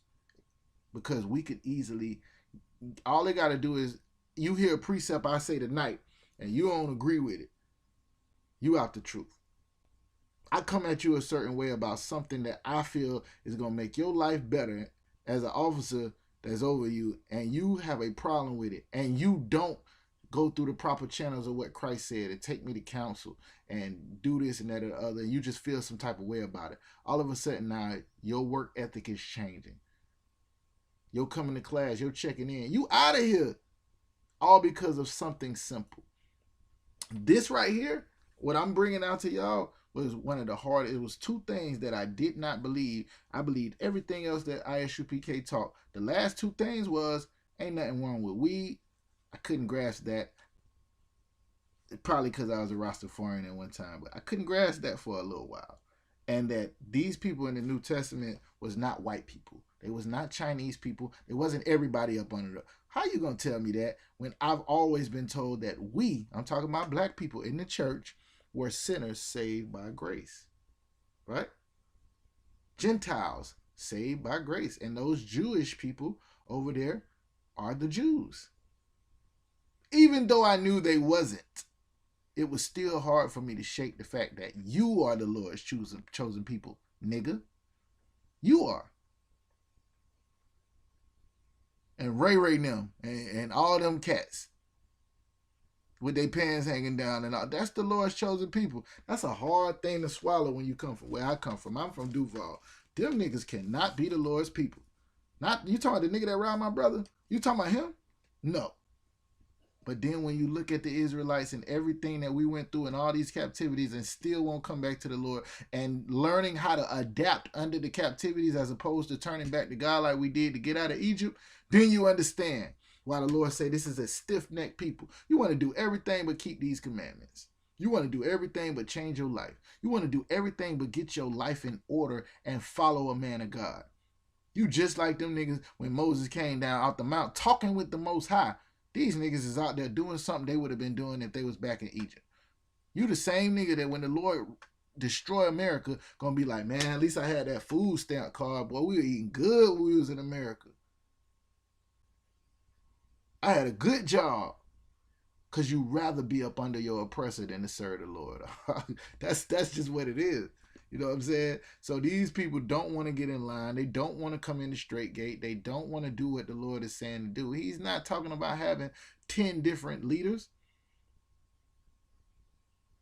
because we could easily, all they got to do is, you hear a precept I say tonight and you don't agree with it, you out the truth. I come at you a certain way about something that I feel is going to make your life better as an officer that's over you, and you have a problem with it, and you don't go through the proper channels of what Christ said and take me to counsel and do this and that or the other, and you just feel some type of way about it. All of a sudden now your work ethic is changing. You're coming to class, you're checking in, you out of here. All because of something simple. This right here, what I'm bringing out to y'all, was one of the hardest. It was two things that I did not believe. I believed everything else that I.S.U.P.K taught. The last two things was, ain't nothing wrong with weed. I couldn't grasp that. Probably because I was a Rastafarian at one time, but I couldn't grasp that for a little while. And that these people in the New Testament was not white people. They was not Chinese people. It wasn't everybody up under the... How you going to tell me that when I've always been told that we, I'm talking about black people in the church, were sinners saved by grace, right? Gentiles saved by grace. And those Jewish people over there are the Jews. Even though I knew they wasn't, it was still hard for me to shake the fact that you are the Lord's chosen people, nigga. You are. And Ray them and all them cats with their pants hanging down and all. That's the Lord's chosen people. That's a hard thing to swallow when you come from where I come from. I'm from Duval. Them niggas cannot be the Lord's people. Not you talking about the nigga that robbed my brother? You talking about him? No. But then when you look at the Israelites and everything that we went through and all these captivities and still won't come back to the Lord, and learning how to adapt under the captivities as opposed to turning back to God like we did to get out of Egypt, then you understand why the Lord say this is a stiff-necked people. You want to do everything but keep these commandments. You want to do everything but change your life. You want to do everything but get your life in order and follow a man of God. You just like them niggas when Moses came down out the mount talking with the Most High. These niggas is out there doing something they would have been doing if they was back in Egypt. You the same nigga that when the Lord destroy America, gonna be like, man, at least I had that food stamp card. Boy, we were eating good when we was in America. I had a good job. Because you rather be up under your oppressor than to serve the Lord. That's just what it is. You know what I'm saying? So these people don't want to get in line. They don't want to come in the straight gate. They don't want to do what the Lord is saying to do. He's not talking about having 10 different leaders,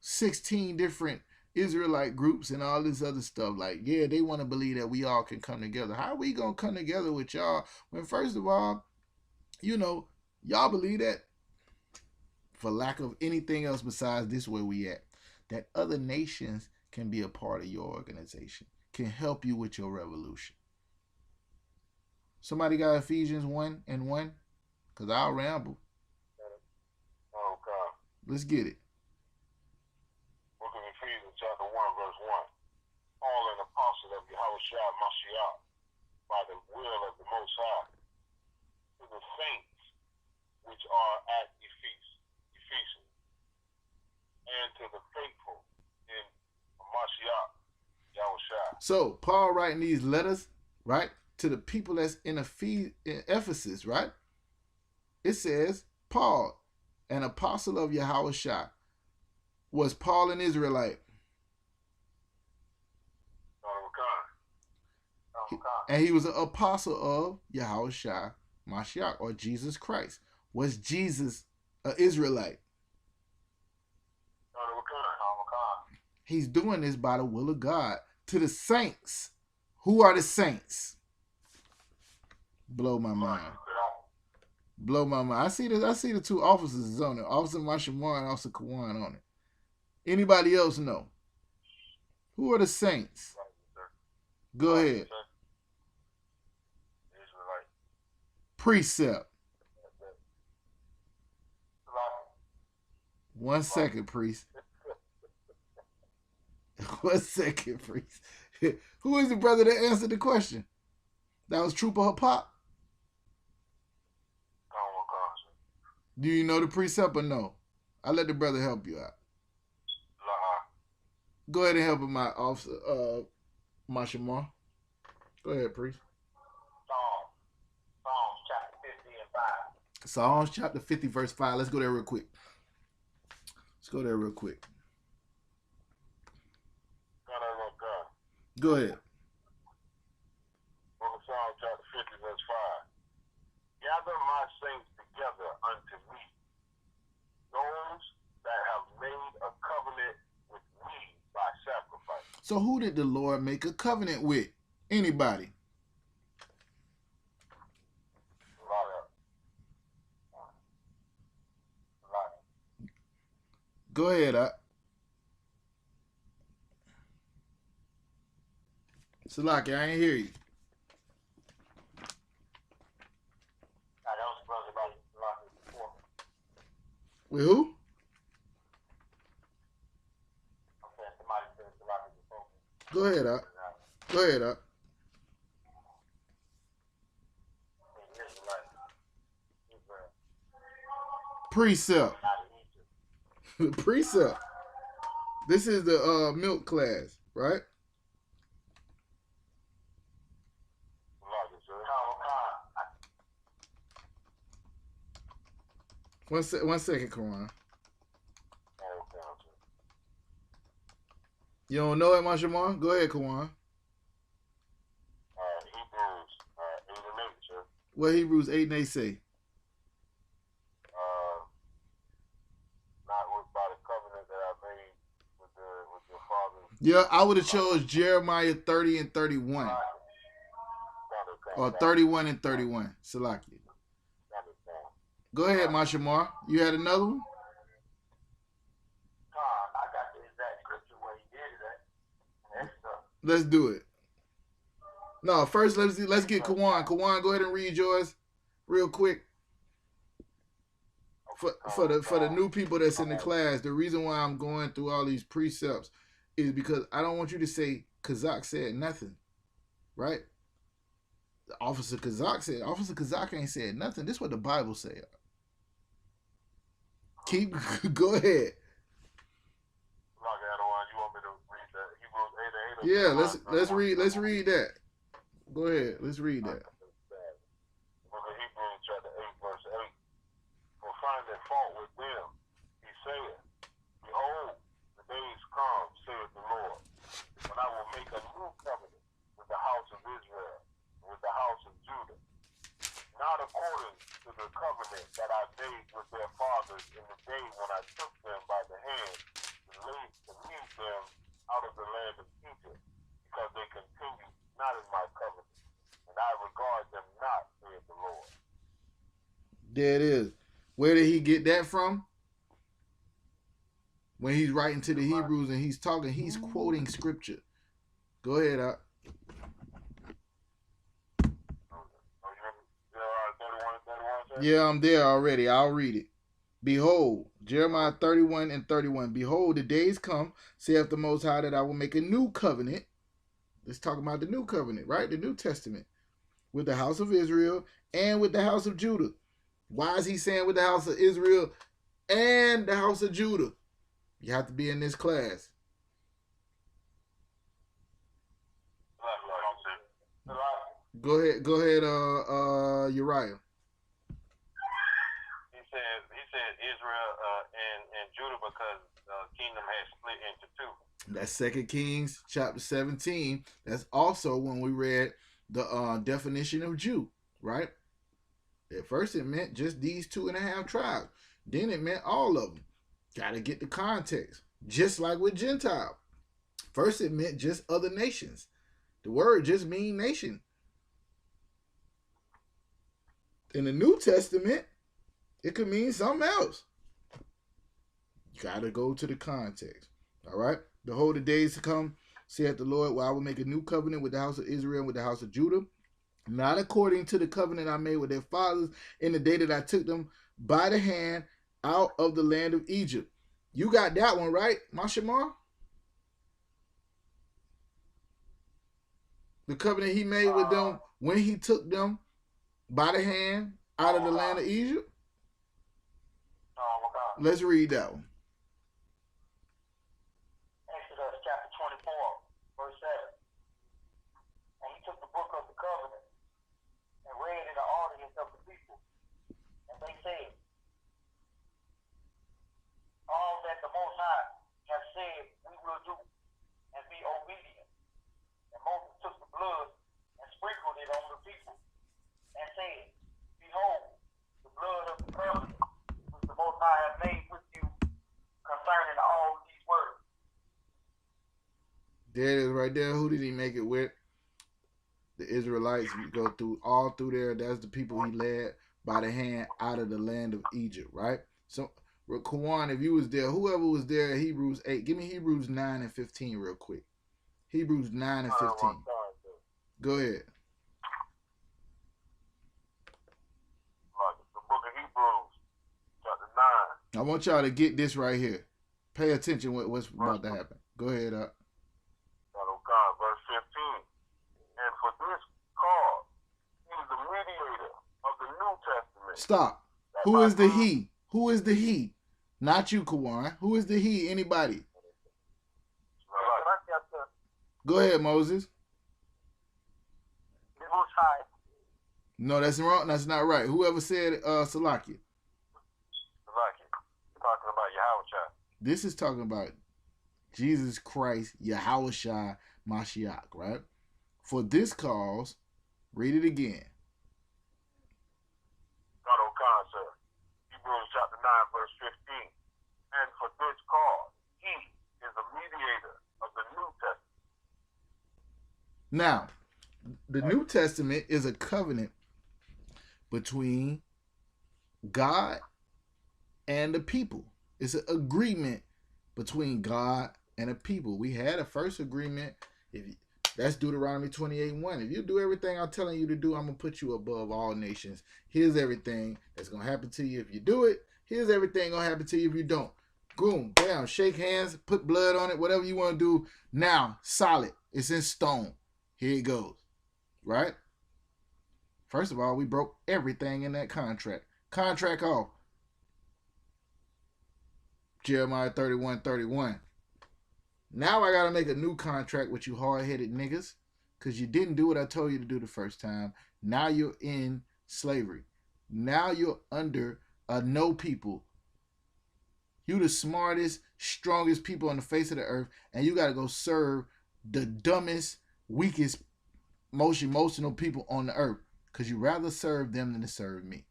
16 different Israelite groups and all this other stuff. Like, yeah, they want to believe that we all can come together. How are we going to come together with y'all when, first of all, you know, y'all believe that, for lack of anything else besides this where we at, that other nations can be a part of your organization, can help you with your revolution. Somebody got Ephesians 1 and 1? Because I'll ramble. Oh, God. Let's get it. Book of Ephesians, chapter 1, verse 1. Paul, an apostle of YAHANNA, by the will of the Most High, to the saints which are at Ephesus, and to the faithful in Mashiach, Yahushua. So Paul writing these letters, right, to the people that's in Ephesus, right? It says, Paul, an apostle of Yahushua. Was Paul an Israelite? And he was an apostle of Yahushua Mashiach, or Jesus Christ. Was Jesus an Israelite? He's doing this by the will of God to the saints. Who are the saints? Blow my mind. Blow my mind. I see the two officers on it. Officer Mashamar and Officer Kawan on it. Anybody else know? Who are the saints? Go ahead. Precept. 1 second, priest. 1 second, priest. Who is the brother that answered the question? That was Trooper Pop? Do you know the precept or no? I'll let the brother help you out. La. Go ahead and help him out, Officer Mashamar. Go ahead, priest. Psalms chapter 50 and 5. Psalms chapter 50, verse 5. Let's go there real quick. Go ahead. Psalms chapter 50, verse 5. Gather my saints together unto me, those that have made a covenant with me by sacrifice. So who did the Lord make a covenant with? Anybody? Go ahead, Salaki, I ain't hear you. With who? Go ahead, Go ahead, Precept. Precept. This is the milk class, right? One second, Quran. You don't know it, Mashamar? Go ahead, Quran. Hebrews 8 and 8, sir. What Hebrews 8 and 8 say? Not by the covenant that I made with your father. Yeah, I would have chose Jeremiah 30 and 31. Or 31 and 31. Salaki. Go ahead, Mashamar. You had another one? I got the exact scripture where he did it. Let's do it. No, first let's get Kawan. Kawan, go ahead and read yours real quick. For the new people that's in the class, the reason why I'm going through all these precepts is because I don't want you to say Kazak said nothing. Right? Officer Kazak ain't said nothing. This is what the Bible said. Go ahead. Yeah, let's read that. Go ahead, let's read that. Hebrews chapter 8, verse 8. For finding fault with them, he said, Behold, the days come, saith the Lord, when I will make a new covenant with the house of Israel, with the house of Judah, not according to the covenant that I made with their fathers in the day when I took them by the hand to lead them out of the land of Egypt, because they continued not in my covenant, and I regard them not, saith the Lord. There it is. Where did he get that from? When he's writing to the Hebrews and he's talking, he's quoting scripture. Go ahead, Yeah, I'm there already. I'll read it. Behold, Jeremiah 31 and 31. Behold, the days come, saith the Most High, that I will make a new covenant. Let's talk about the new covenant, right? The New Testament. With the house of Israel and with the house of Judah. Why is he saying with the house of Israel and the house of Judah? You have to be in this class. Go ahead, Uriah. He said Israel and Judah because the kingdom has split into two. That's 2 Kings chapter 17. That's also when we read the definition of Jew, right? At first it meant just these 2.5 tribes. Then it meant all of them. Got to get the context. Just like with Gentile. First it meant just other nations. The word just means nation. In the New Testament, it could mean something else. You got to go to the context. All right? Behold, the days to come, saith the Lord, where I will make a new covenant with the house of Israel and with the house of Judah, not according to the covenant I made with their fathers in the day that I took them by the hand out of the land of Egypt. You got that one, right, Mashamar? The covenant he made with them when he took them by the hand out of the land of Egypt? Let's read that one. Exodus chapter 24, verse 7. And he took the book of the covenant and read in the audience of the people. And they said, all that the Most High has said we will do, and be obedient. And Moses took the blood and sprinkled it on the people, and said, behold, the blood of the covenant which the Most High has made with you concerning all these words. There it is right there. Who did he make it with? The Israelites. We go through all through there. That's the people he led by the hand out of the land of Egypt, right? So, Kawan, if you was there, whoever was there, Hebrews 8, give me Hebrews 9 and 15 real quick. Hebrews 9 and 15. Go ahead. The book of Hebrews, chapter 9. I want y'all to get this right here. Pay attention what's about to happen. Go ahead, up. Verse 15. And for this cause, he is the mediator of the New Testament. Stop. Who is the he? Who is the he? Not you, Kawan. Who is the he? Anybody? Go ahead, Moses. The Most High. No, that's wrong. That's not right. Whoever said Salakia. Salakia. Talking about Yahweh. This is talking about Jesus Christ, Yahweh Mashiach, right? For this cause, read it again. Hebrews chapter 9, verse 15. And for this cause, he is a mediator of the New Testament. Now, the New Testament is a covenant between God and the people. It's an agreement between God and a people. We had a first agreement. That's Deuteronomy 28:1. If you do everything I'm telling you to do, I'm going to put you above all nations. Here's everything that's going to happen to you if you do it. Here's everything going to happen to you if you don't. Boom, down, shake hands, put blood on it, whatever you want to do. Now, solid. It's in stone. Here it goes. Right? First of all, we broke everything in that contract. Contract off. Jeremiah 31:31. Now I got to make a new contract with you hard-headed niggas because you didn't do what I told you to do the first time. Now you're in slavery. Now you're under a no people. You the smartest, strongest people on the face of the earth, and you got to go serve the dumbest, weakest, most emotional people on the earth because you rather serve them than to serve me.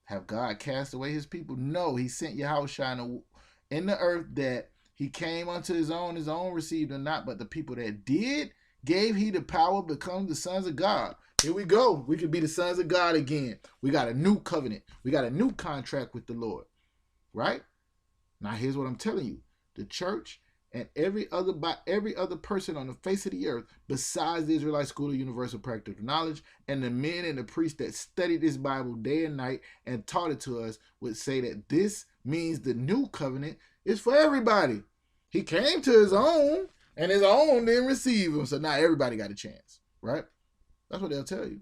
Have God cast away his people? No, he sent Yahushua in the earth that he came unto his own received him not, but the people that did, gave he the power to become the sons of God. Here we go. We could be the sons of God again. We got a new covenant. We got a new contract with the Lord. Right? Now here's what I'm telling you. The church and every other person on the face of the earth, besides the Israelite School of Universal Practical Knowledge, and the men and the priests that studied this Bible day and night and taught it to us, would say that this means the new covenant is for everybody. He came to his own, and his own didn't receive him, so now everybody got a chance, right? That's what they'll tell you.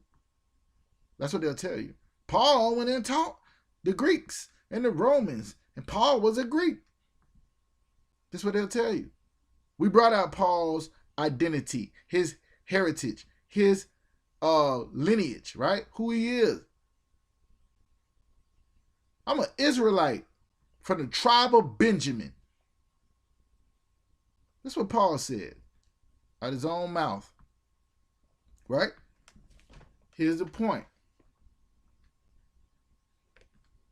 That's what they'll tell you. Paul went and taught the Greeks and the Romans, and Paul was a Greek. That's what they'll tell you. We brought out Paul's identity, his heritage, his lineage, right? Who he is. I'm an Israelite from the tribe of Benjamin. That's what Paul said out of his own mouth, right? Here's the point.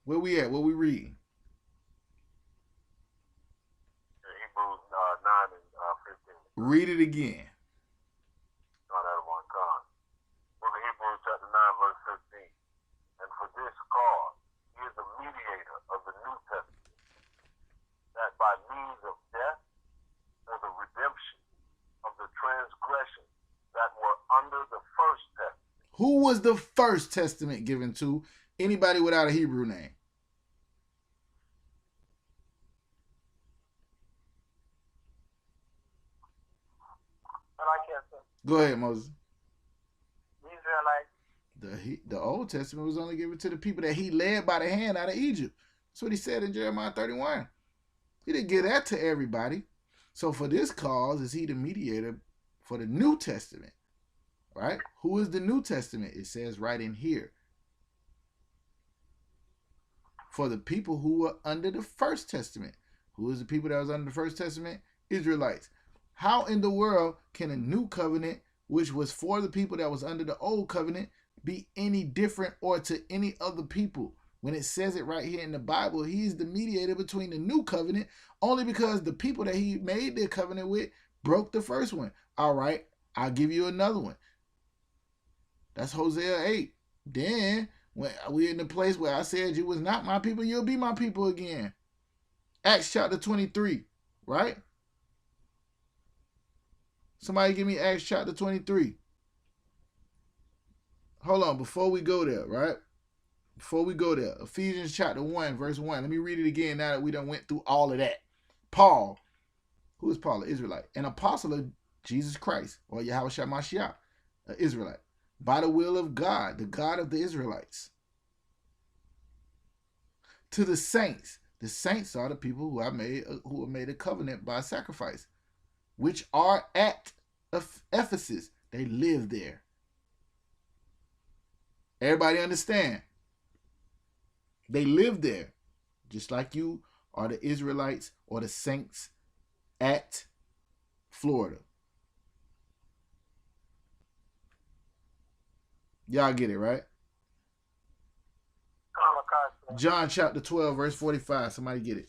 Where we at? What we reading? Hebrews 9 and 15. Read it again. Not out of one con. Book of Hebrews chapter 9 verse 15. And for this cause, he is the mediator of the New Testament, that by means of death, for the redemption of the transgressions that were under the first testament. Who was the first testament given to? Anybody without a Hebrew name? Go ahead, Moses. Israelite. The Old Testament was only given to the people that he led by the hand out of Egypt. That's what he said in Jeremiah 31. He didn't give that to everybody. So for this cause is he the mediator for the New Testament, right? Who is the New Testament? It says right in here. For the people who were under the First Testament. Who is the people that was under the First Testament? Israelites. How in the world can a new covenant, which was for the people that was under the old covenant, be any different or to any other people? When it says it right here in the Bible, he's the mediator between the new covenant, only because the people that he made the covenant with broke the first one. All right, I'll give you another one. That's Hosea 8. Then, when we're in the place where I said you was not my people, you'll be my people again. Acts chapter 23, right? Somebody give me Acts chapter 23. Hold on, before we go there, right? Before we go there, Ephesians chapter 1, verse 1. Let me read it again now that we done went through all of that. Paul, who is Paul? An Israelite. An apostle of Jesus Christ, or YAHANNA, an Israelite. By the will of God, the God of the Israelites. To the saints. The saints are the people who are made a covenant by sacrifice, which are at Ephesus. They live there. Everybody understand? They live there, just like you are the Israelites or the saints at Florida. Y'all get it, right? John chapter 12, verse 45. Somebody get it.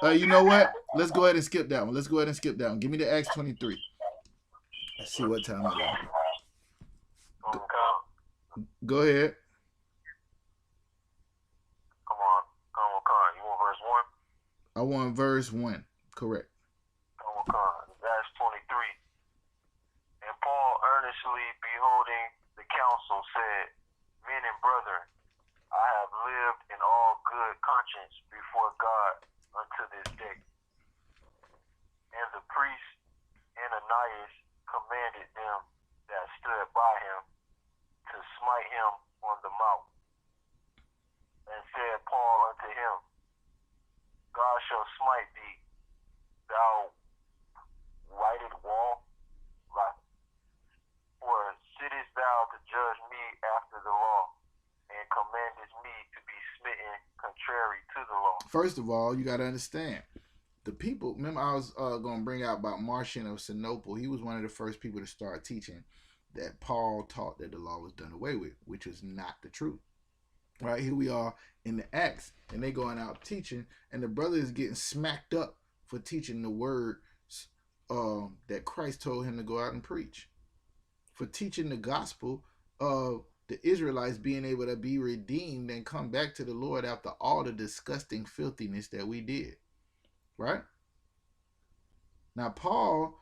You know what? Let's go ahead and skip that one. Give me the Acts 23. Let's see what time it is. Go ahead. Come on. You want verse 1? I want verse 1. Correct. Acts 23. And Paul, earnestly beholding the council, said, Men and brethren, I have lived in all good conscience before God unto this day. And the priest Ananias commanded them that stood by him to smite him on the mouth. And said Paul unto him, God shall smite thee, thou whited wall. For sittest thou to judge me after the law, and commandest me to be smitten contrary to the law? First of all, you got to understand. The people, remember I was going to bring out about Marcion of Sinople. He was one of the first people to start teaching that Paul taught that the law was done away with, which was not the truth. Right, here we are in the Acts, and they going out teaching, and the brother is getting smacked up for teaching the word that Christ told him to go out and preach, for teaching the gospel of the Israelites being able to be redeemed and come back to the Lord after all the disgusting filthiness that we did. Right? Now, Paul,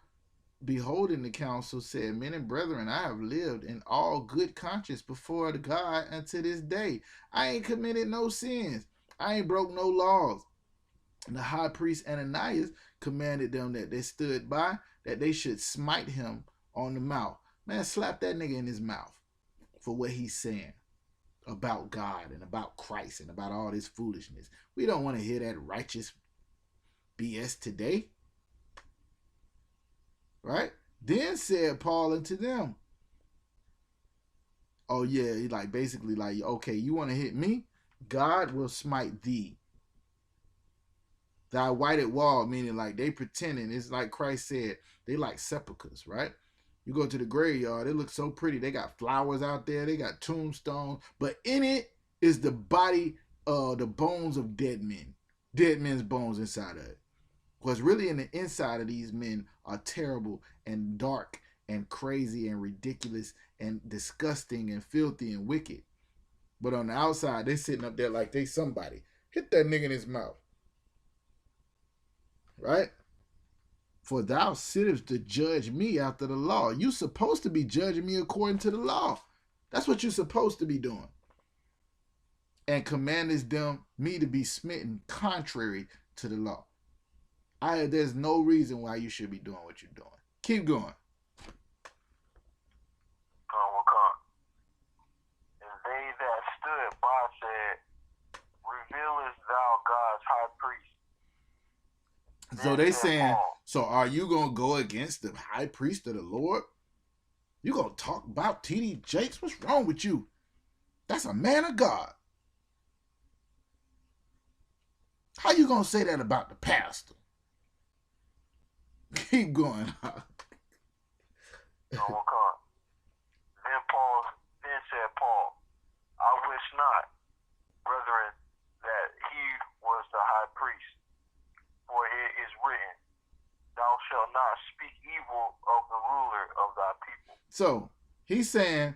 beholding the council, said, Men and brethren, I have lived in all good conscience before the God unto this day. I ain't committed no sins. I ain't broke no laws. And the high priest Ananias commanded them that they stood by, that they should smite him on the mouth. Man, slap that nigga in his mouth for what he's saying about God and about Christ and about all this foolishness. We don't want to hear that righteous BS today. Right? Then said Paul unto them, oh yeah, he like basically like, okay, you want to hit me? God will smite thee. Thy whited wall, meaning like they pretending. It's like Christ said, they like sepulchres, right? You go to the graveyard, it looks so pretty. They got flowers out there, they got tombstones, but in it is the body, the bones of dead men. Dead men's bones inside of it. Because really in the inside of these men are terrible and dark and crazy and ridiculous and disgusting and filthy and wicked. But on the outside, they sitting up there like they somebody. Hit that nigga in his mouth. Right? For thou sittest to judge me after the law. You supposed to be judging me according to the law. That's what you're supposed to be doing. And commandest them me to be smitten contrary to the law. There's no reason why you should be doing what you're doing. Keep going. And they that stood by said, revealest thou God's high priest? So they saying, so are you going to go against the high priest of the Lord? You going to talk about T.D. Jakes? What's wrong with you? That's a man of God. How you going to say that about the pastor? Keep going. Then said Paul, I wish not, brethren, that he was the high priest, for it is written, thou shalt not speak evil of the ruler of thy people. So he's saying,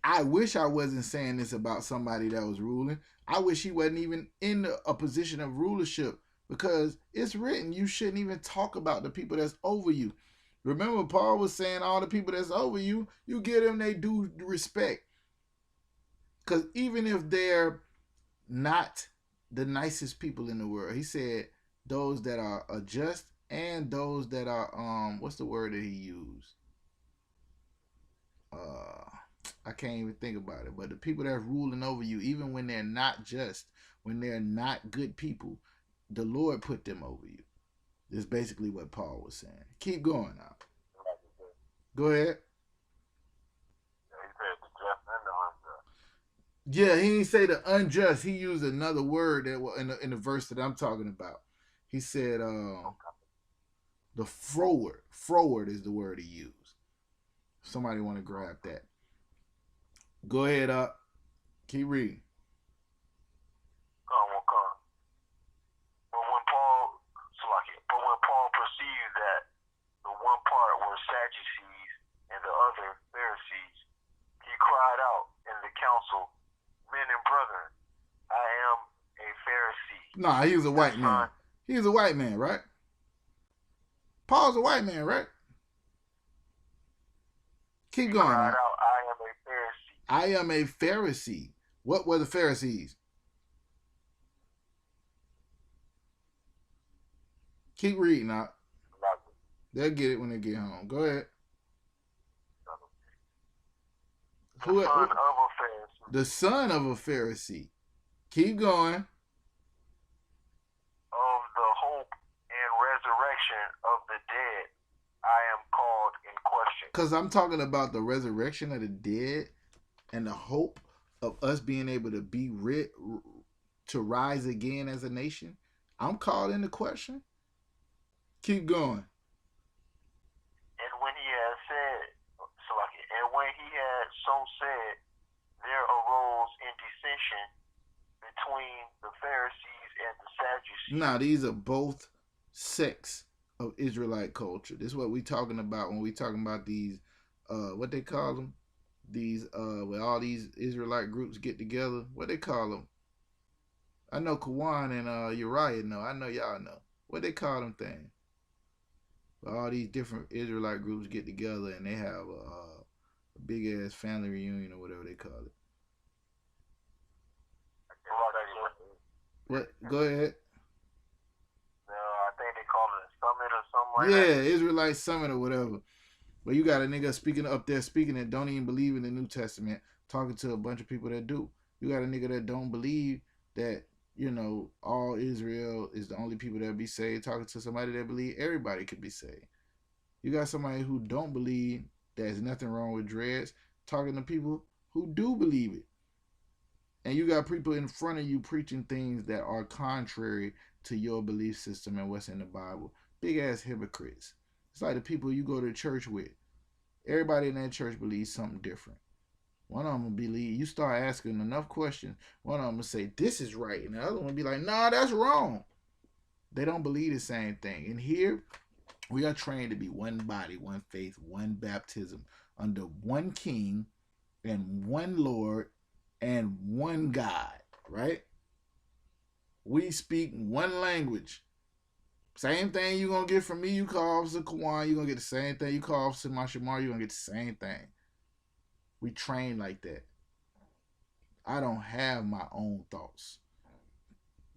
I wish I wasn't saying this about somebody that was ruling. I wish he wasn't even in a position of rulership, because it's written you shouldn't even talk about the people that's over you. Remember, Paul was saying all the people that's over you, you give them their due respect. Because even if they're not the nicest people in the world, he said those that are just and those that are, what's the word that he used? I can't even think about it. But the people that are ruling over you, even when they're not just, when they're not good people, the Lord put them over you. Is basically what Paul was saying. Keep going now. Go ahead. Yeah, he didn't say the unjust. He used another word that in the verse that I'm talking about. He said the froward. Froward is the word he used. Somebody want to grab that. Go ahead up. Keep reading. But when Paul perceived that the one part were Sadducees and the other Pharisees, he cried out in the council, men and brethren, I am a Pharisee. Nah, he was a white man. He was a white man, right? Paul's a white man, right? Keep going. Cried out, I am a Pharisee. I am a Pharisee. What were the Pharisees? Keep reading out. They'll get it when they get home. Go ahead. The son of a Pharisee. Keep going. Of the hope and resurrection of the dead, I am called in question. Because I'm talking about the resurrection of the dead and the hope of us being able to be to rise again as a nation. I'm called into question. Keep going. And when he had so said, there arose in dissension between the Pharisees and the Sadducees. Now, these are both sects of Israelite culture. This is what we're talking about when we're talking about these, what they call them? These, where all these Israelite groups get together. What they call them? I know Kawan and Uriah know. I know y'all know. What they call them things? All these different Israelite groups get together and they have a big ass family reunion or whatever they call it. What? Go ahead. I think they call it a summit or something like that. Yeah, Israelite summit or whatever. But you got a nigga speaking up there, speaking that don't even believe in the New Testament, talking to a bunch of people that do. You got a nigga that don't believe that, you know, all Israel is the only people that be saved, talking to somebody that believe everybody could be saved. You got somebody who don't believe there's nothing wrong with dreads, talking to people who do believe it. And you got people in front of you preaching things that are contrary to your belief system and what's in the Bible. Big ass hypocrites. It's like the people you go to church with. Everybody in that church believes something different. One of them will believe, you start asking enough questions, one of them will say, this is right. And the other one will be like, nah, that's wrong. They don't believe the same thing. And here, we are trained to be one body, one faith, one baptism, under one King and one Lord and one God, right? We speak one language. Same thing you're going to get from me, you call Officer Kawan, you're going to get the same thing. You call Officer Mashamar, you're going to get the same thing. We train like that. I don't have my own thoughts.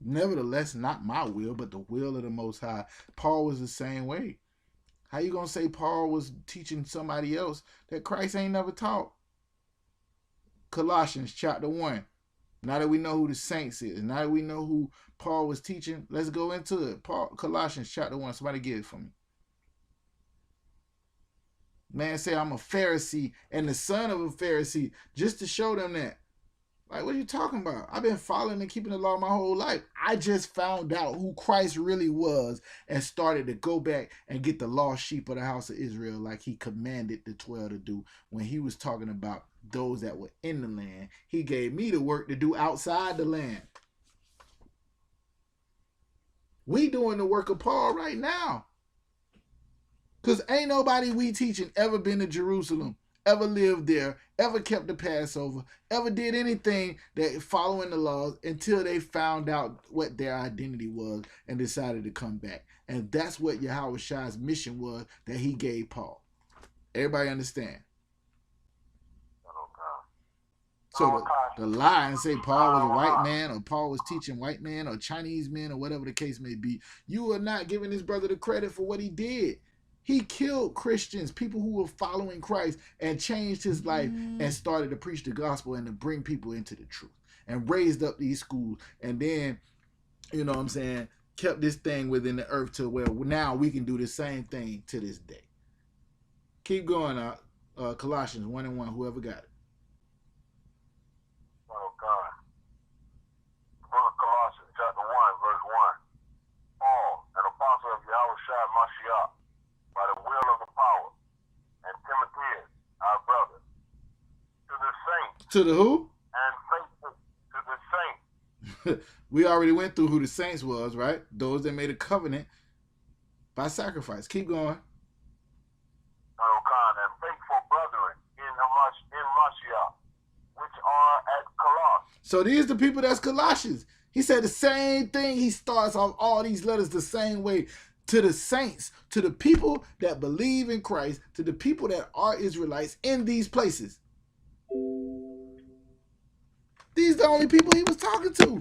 Nevertheless, not my will, but the will of the Most High. Paul was the same way. How you gonna say Paul was teaching somebody else that Christ ain't never taught? Colossians chapter 1. Now that we know who the saints is, now that we know who Paul was teaching, let's go into it. Colossians chapter 1. Somebody get it for me. Man say I'm a Pharisee and the son of a Pharisee, just to show them that. Like, what are you talking about? I've been following and keeping the law my whole life. I just found out who Christ really was and started to go back and get the lost sheep of the house of Israel like he commanded the 12 to do when he was talking about those that were in the land. He gave me the work to do outside the land. We doing the work of Paul right now. Because ain't nobody we teaching ever been to Jerusalem, ever lived there, ever kept the Passover, ever did anything that following the laws until they found out what their identity was and decided to come back. And that's what Yahweh's mission was that he gave Paul. Everybody understand? So the lie and say Paul was a white man or Paul was teaching white man or Chinese men or whatever the case may be, you are not giving this brother the credit for what he did. He killed Christians, people who were following Christ, and changed his life and started to preach the gospel and to bring people into the truth and raised up these schools. And then, you know what I'm saying, kept this thing within the earth to where now we can do the same thing to this day. Keep going out. Colossians 1:1, whoever got it. Oh, God. Book of Colossians, chapter 1, verse 1. Paul, an apostle of Yahushua Mashiach, by the will of the power, and Timothy, our brother, to the saints. To the who? And faithful to the saints. We already went through who the saints was, right? Those that made a covenant by sacrifice. Keep going. And faithful brethren in Mashiach, which are at Colossus. So these the people that's Colossians. He said the same thing. He starts off all these letters the same way. To the saints, to the people that believe in Christ, to the people that are Israelites in these places. These are the only people he was talking to.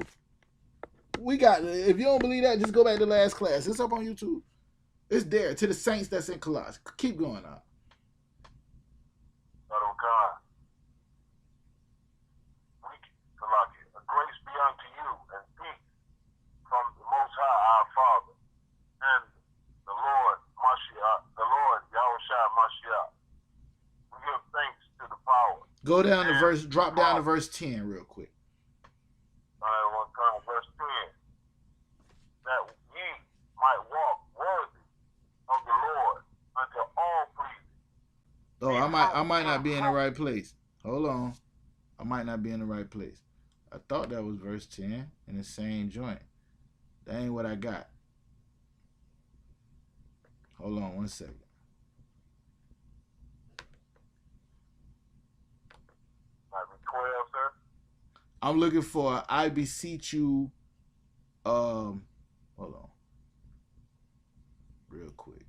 We got, if you don't believe that, just go back to last class. It's up on YouTube. It's there. To the saints that's in Colossus. Keep going on. Oh, God. Grace be unto you and peace from the Most High, our Father, and the Lord Mashiach, the Lord Yahushua Mashiach. We give thanks to the power. Go down to verse, drop down to verse 10 real quick. Verse 10. That ye might walk worthy of the Lord unto all pleasing. Oh, I might not be in the right place. Hold on. I might not be in the right place. I thought that was verse 10 in the same joint. That ain't what I got. Hold on 1 second. Might be 12, sir. I'm looking for I beseech you. Hold on. Real quick.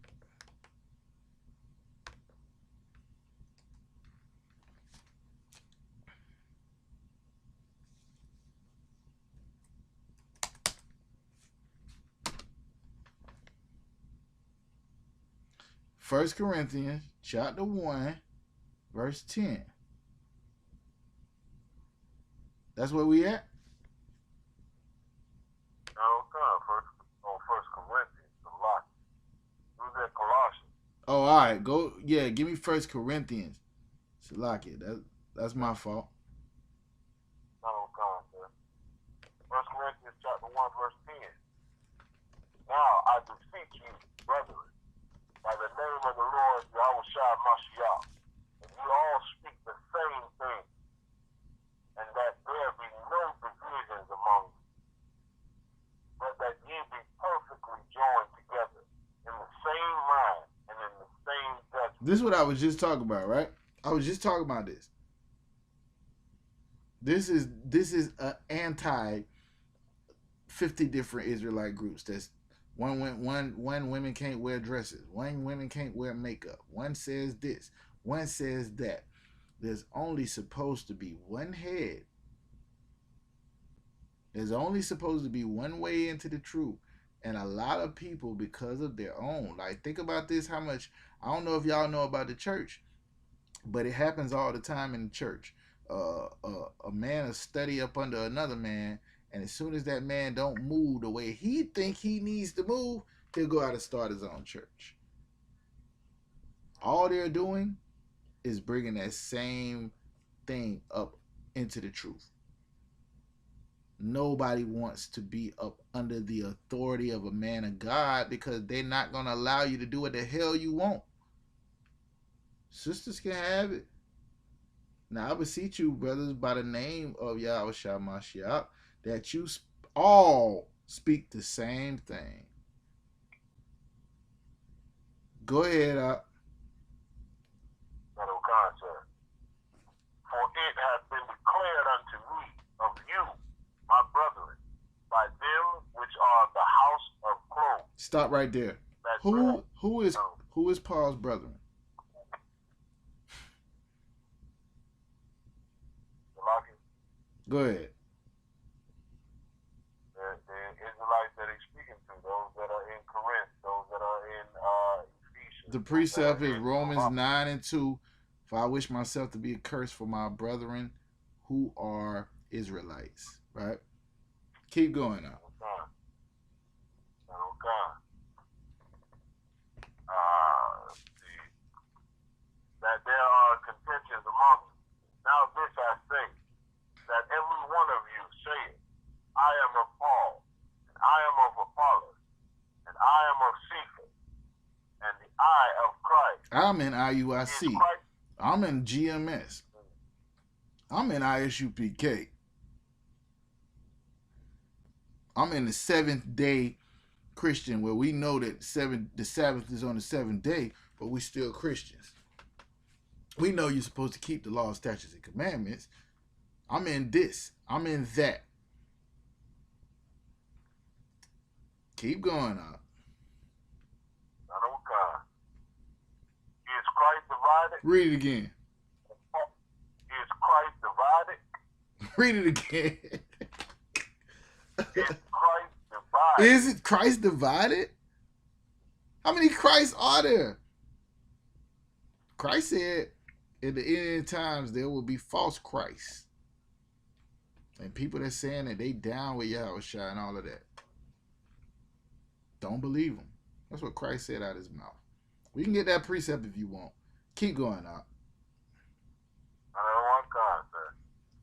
First Corinthians chapter 1, verse 10. That's where we at? First Corinthians, Who's that, Colossians? Oh, all right. Go, yeah, give me First Corinthians. Salakia, that's my fault. First Corinthians chapter 1, verse 10. Now I beseech you, brethren, by the name of the Lord Yahushua Mashiach, and you all speak the same thing, and that there be no divisions among you, but that ye be perfectly joined together in the same mind and in the same judgment. This is what I was just talking about, right? I was just talking about this. This is a anti 50 different Israelite groups. That's one women can't wear dresses. One women can't wear makeup. One says this. One says that. There's only supposed to be one head There's only supposed to be one way into the truth. And a lot of people, because of their own, like, think about this, how much, I don't know if y'all know about the church, but it happens all the time in the church. A man will study up under another man, and as soon as that man don't move the way he think he needs to move, he'll go out and start his own church. All they're doing is bringing that same thing up into the truth. Nobody wants to be up under the authority of a man of God, because they're not going to allow you to do what the hell you want. Sisters can have it. Now, I beseech you, brothers, by the name of YAHANNA, that you all speak the same thing. Go ahead, For it hath been declared unto me of you, my brethren, by them which are the house of Chloe. Stop right there. Who is Paul's brethren? Go ahead. The Israelites that he's speaking to, those that are in Corinth, those that are in Ephesians. The precept is Romans 9:2. For I wish myself to be accursed for my brethren who are Israelites. Right? Keep going now. That there are contentions among you. Now this I say, that every one of you saith, I am of Paul, and I am of Apollos, and I am of Cephas, and the I of Christ. I'm in I.U.I.C. I'm in GMS. I'm in I.S.U.P.K. I'm in the Seventh-day Christian, where we know that the Sabbath is on the seventh day, but we still Christians. We know you're supposed to keep the law, statutes, and commandments. I'm in this. I'm in that. Keep going up. Is Christ divided? Read it again. Is Christ divided? Read it again. Is Christ divided? Is it Christ divided? How many Christs are there? Christ said, in the end times, there will be false Christs. And people that saying that they down with Yahushua and all of that. Don't believe them. That's what Christ said out of his mouth. We can get that precept if you want. Keep going up. I don't want God, sir.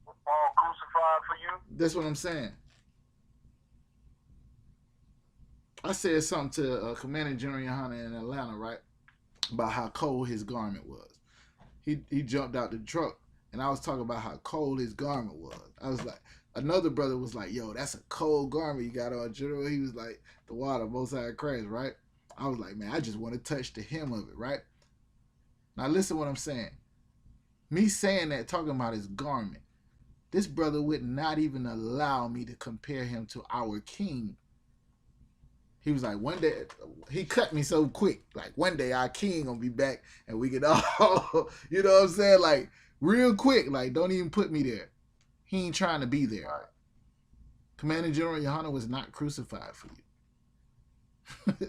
Was Paul crucified for you? That's what I'm saying. I said something to Commander General YAHANNA in Atlanta, right? About how cold his garment was. He jumped out the truck, and I was talking about how cold his garment was. I was like, another brother was like, yo, that's a cold garment you got on, General. He was like, the water, Most High Christ, right? I was like, man, I just want to touch the hem of it, right? Now listen what I'm saying. Me saying that, talking about his garment, this brother would not even allow me to compare him to our king. He was like, one day, he cut me so quick. Like, one day our king gonna be back and we can all, you know what I'm saying? Like, real quick, like, don't even put me there. He ain't trying to be there. Right. Commander General YAHANNA was not crucified for you.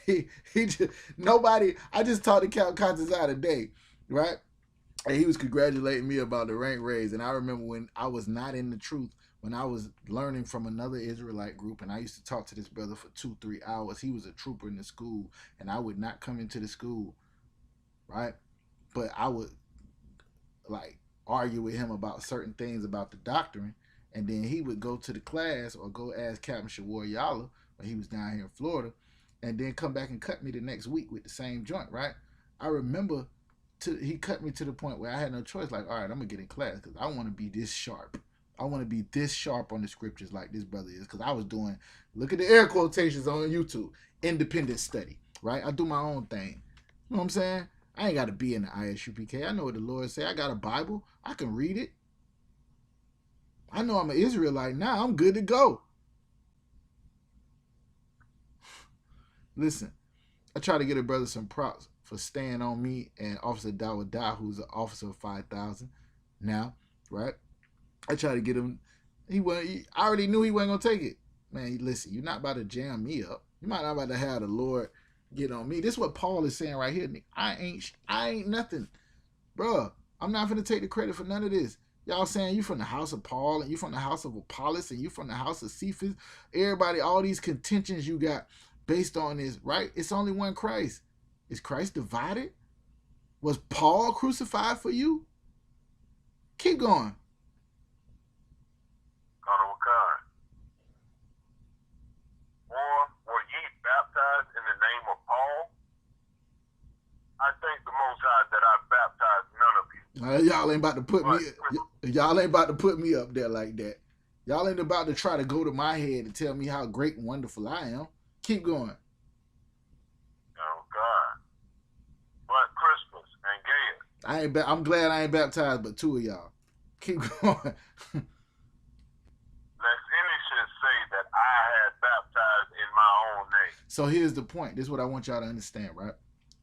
he just, nobody, I just talked to Cal Contazar today, right? And he was congratulating me about the rank raise. And I remember when I was not in the truth, when I was learning from another Israelite group, and I used to talk to this brother for 2-3 hours. He was a trooper in the school, and I would not come into the school, right? But I would, like, argue with him about certain things about the doctrine, and then he would go to the class or go ask Captain Shawar Yala when he was down here in Florida, and then come back and cut me the next week with the same joint, right? I remember he cut me to the point where I had no choice. Like, all right, I'm going to get in class because I want to be this sharp. I want to be this sharp on the scriptures like this brother is, because I was doing, look at the air quotations on YouTube, independent study, right? I do my own thing. You know what I'm saying? I ain't got to be in the I.S.U.P.K. I know what the Lord say. I got a Bible. I can read it. I know I'm an Israelite now. I'm good to go. Listen, I try to get a brother some props for staying on me and Officer Dawada, who's an officer of 5,000 now, right? I try to get him, I already knew he wasn't gonna take it. Man, listen, you're not about to jam me up. You might not about to have the Lord get on me. This is what Paul is saying right here. I ain't nothing, bruh. I'm not gonna take the credit for none of this. Y'all saying you from the house of Paul and you from the house of Apollos and you from the house of Cephas. Everybody, all these contentions you got based on this, right? It's only one Christ. Is Christ divided? Was Paul crucified for you? Keep going. Or were ye baptized in the name of Paul? I thank the Most High that I baptized none of you. Y'all ain't about to put me. Y'all ain't about to put me up there like that. Y'all ain't about to try to go to my head and tell me how great and wonderful I am. Keep going. Oh God! But Crispus and Gaius. I'm glad I ain't baptized, but two of y'all. Keep going. Lest any should say that I had baptized in my own name. So here's the point. This is what I want y'all to understand, right?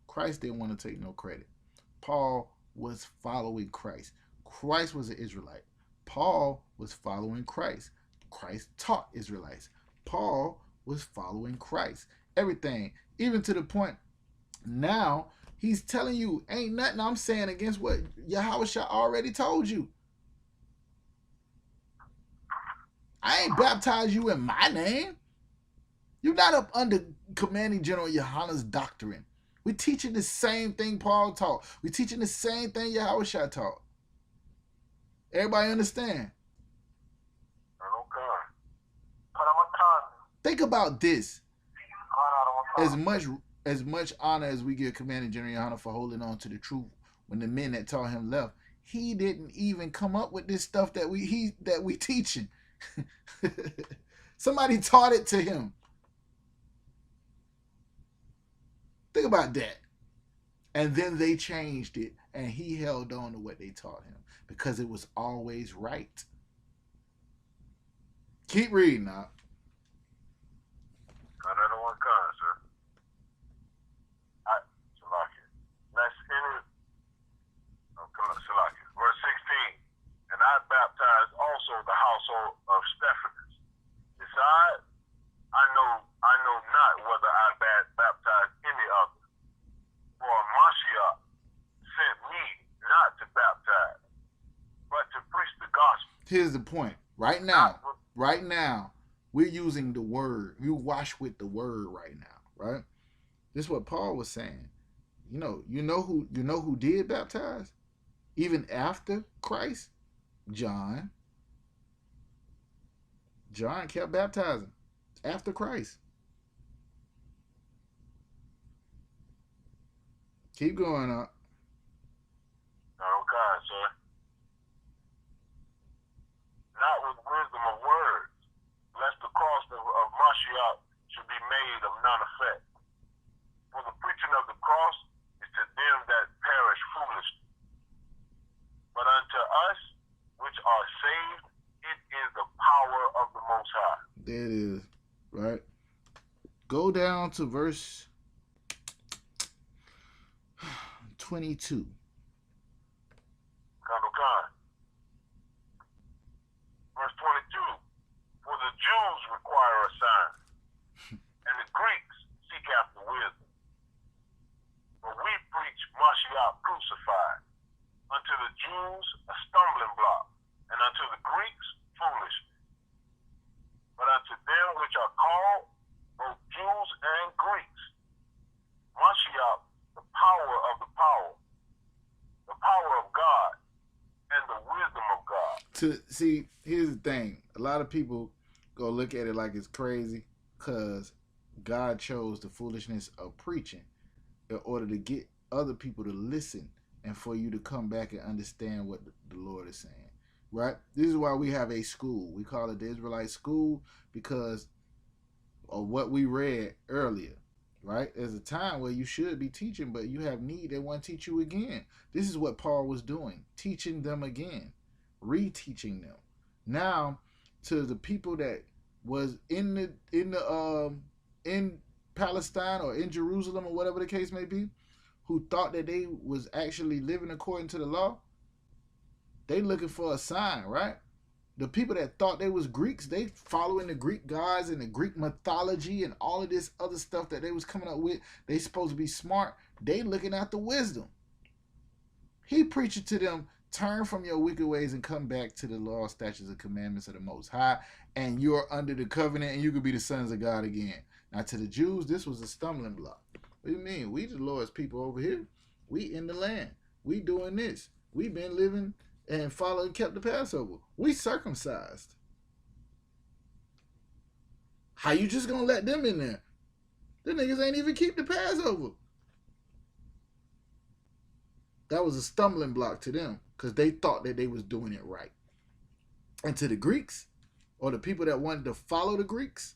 Christ didn't want to take no credit. Paul was following Christ. Christ was an Israelite. Paul was following Christ. Christ taught Israelites. Paul was following Christ. Everything. Even to the point now he's telling you ain't nothing I'm saying against what Yahushua already told you. I ain't baptized you in my name. You're not up under commanding General Yohanna's doctrine. We're teaching the same thing Paul taught. We're teaching the same thing Yahushua taught. Everybody understand? Think about this. As much honor as we give Commanding General Yohanna for holding on to the truth when the men that taught him left, he didn't even come up with this stuff that we teaching. Somebody taught it to him. Think about that. And then they changed it, and he held on to what they taught him because it was always right. Keep reading now. Another one comes, sir. Verse 16. And I baptized also the household of Stephanus. Besides, I know not whether I baptized any other. For Mashiach sent me not to baptize, but to preach the gospel. Here's the point. Right now, we're using the word. You wash with the word right now, right? This is what Paul was saying. You know who did baptize? Even after Christ? John. John kept baptizing after Christ. Keep going up. Okay, sir. Not with wisdom of words, lest the cross of Mashiach should be made of none effect. For the preaching of the cross is to them that perish foolishly. But unto us, which are saved, it is the power of the Most High. There it is, right? Go down to verse 22. Verse 22. For the Jews require a sign, and the Greeks seek after wisdom. But we preach Mashiach crucified, unto the Jews a stumbling block, and unto the Greeks foolishness. But unto them which are called, both Jews and Greeks, Mashiach, the power of the power of God, and the wisdom of God. See, here's the thing. A lot of people go look at it like it's crazy because God chose the foolishness of preaching in order to get other people to listen and for you to come back and understand what the Lord is saying, right? This is why we have a school. We call it the Israelite school because of what we read earlier, right? There's a time where you should be teaching, but you have need. They want to teach you again. This is what Paul was doing, teaching them again, reteaching them. Now, to the people that was in Palestine or in Jerusalem or whatever the case may be, who thought that they was actually living according to the law, they looking for a sign, right? The people that thought they was Greeks, they following the Greek gods and the Greek mythology and all of this other stuff that they was coming up with. They supposed to be smart. They looking at the wisdom. He preaching to them, turn from your wicked ways and come back to the law, statutes, and commandments of the Most High, and you're under the covenant and you can be the sons of God again. Now to the Jews, this was a stumbling block. What do you mean? We the Lord's people over here. We in the land. We doing this. We been living and followed, kept the Passover. We circumcised. How you just gonna let them in there? The niggas ain't even keep the Passover. That was a stumbling block to them because they thought that they was doing it right. And to the Greeks, or the people that wanted to follow the Greeks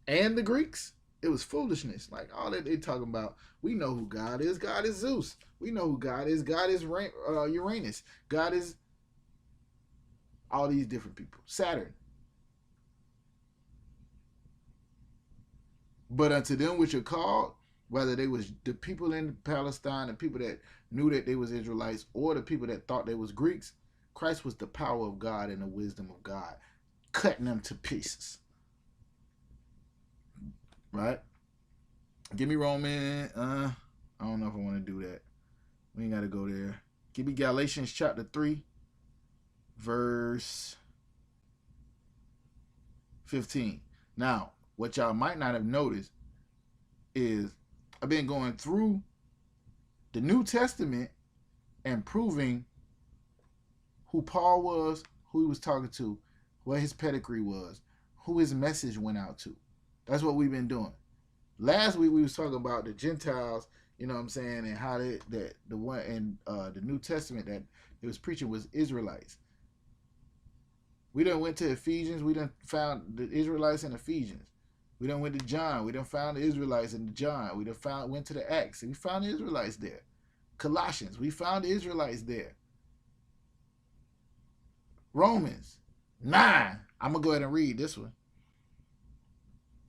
and the Greeks, it was foolishness. Like all that they talking about, we know who God is. God is Zeus. We know who God is. God is Uranus. God is all these different people. Saturn. But unto them which are called, whether they was the people in Palestine, the people that knew that they was Israelites, or the people that thought they was Greeks, Christ was the power of God and the wisdom of God, cutting them to pieces. Right? Give me Romans. I don't know if I want to do that. We ain't got to go there. Give me Galatians chapter 3, verse 15. Now, what y'all might not have noticed is I've been going through the New Testament and proving who Paul was, who he was talking to, what his pedigree was, who his message went out to. That's what we've been doing. Last week we was talking about the Gentiles, you know what I'm saying, and how the one in the New Testament that it was preaching was Israelites. We done went to Ephesians. We done found the Israelites in Ephesians. We done went to John. We done found the Israelites in John. We done went to the Acts. And we found the Israelites there. Colossians. We found the Israelites there. Romans 9. I'm going to go ahead and read this one.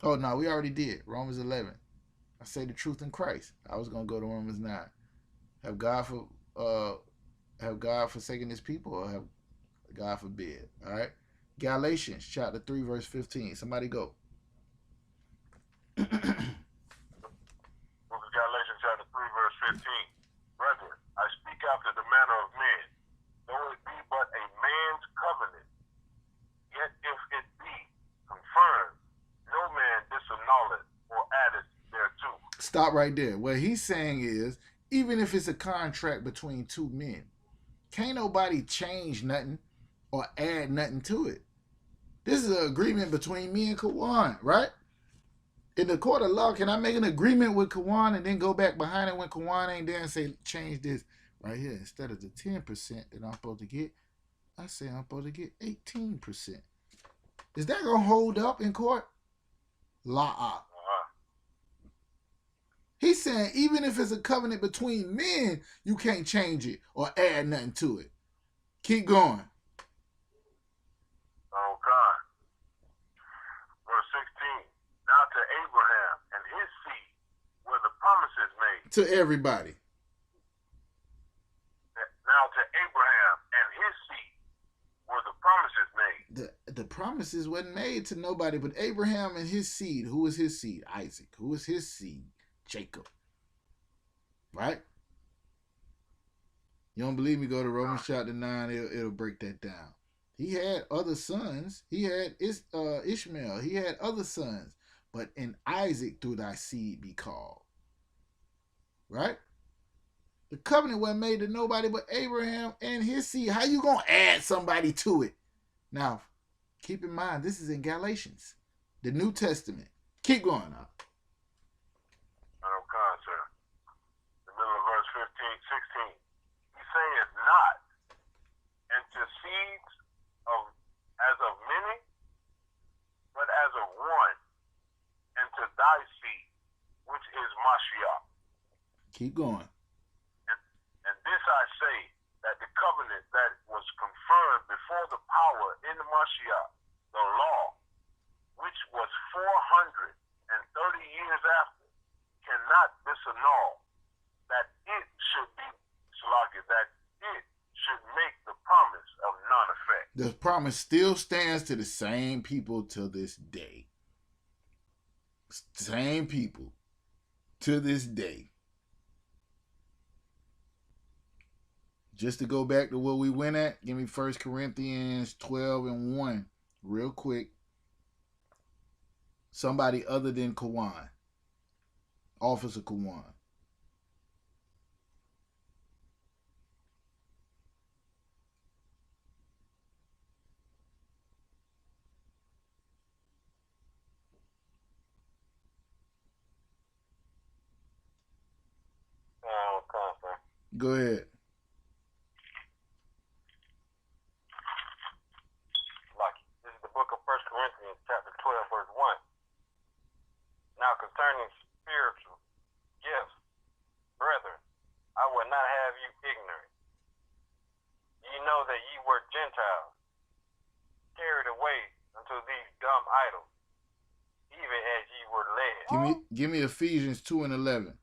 Oh, no, we already did. Romans 11. I say the truth in Christ. I was going to go to Romans 9. Have God forsaken his people, or have God forbid? All right. Galatians chapter 3, verse 15. Somebody go. Book of Galatians chapter 3, verse 15. Brethren, I speak after the manner of men, though it be but a man's covenant, yet if it be confirmed, no man disannulleth or addeth thereto. Stop right there. What he's saying is, even if it's a contract between two men, can't nobody change nothing or add nothing to it. This is an agreement between me and Kawan, right? In the court of law, can I make an agreement with Kawan and then go back behind it when Kawan ain't there and say, change this right here? Instead of the 10% that I'm supposed to get, I say I'm supposed to get 18%. Is that going to hold up in court? La. He's saying even if it's a covenant between men, you can't change it or add nothing to it. Keep going. Okay. Verse 16. Now to Abraham and his seed were the promises made. To everybody. Now to Abraham and his seed were the promises made. The promises wasn't made to nobody but Abraham and his seed. Who was his seed? Isaac. Who was his seed? Jacob. Right? You don't believe me? Go to Romans chapter 9. It'll break that down. He had other sons. He had Ishmael. He had other sons. But in Isaac through thy seed be called. Right? The covenant wasn't made to nobody but Abraham and his seed. How you going to add somebody to it? Now, keep in mind, this is in Galatians, the New Testament. Keep going up. Okay, sir. The middle of verse 16. He saith not, and to seeds as of many, but as of one, and to thy seed, which is Mashiach. Keep going. And this I say, that the covenant that was conferred before the power in the Mashiach, the law, which was 430 years after, cannot disannul, that it should be, that it should make the promise of non-effect. The promise still stands to the same people to this day. Same people to this day. Just to go back to what we went at, give me 1 Corinthians 12:1 real quick. Somebody other than Kawan. Officer Kawan. Go ahead. This is the book of 1 Corinthians chapter 12, verse 1. Now concerning spiritual gifts, brethren, I would not have you ignorant. Ye know that ye were Gentiles, carried away unto these dumb idols, even as ye were led. Give me Ephesians 2:11.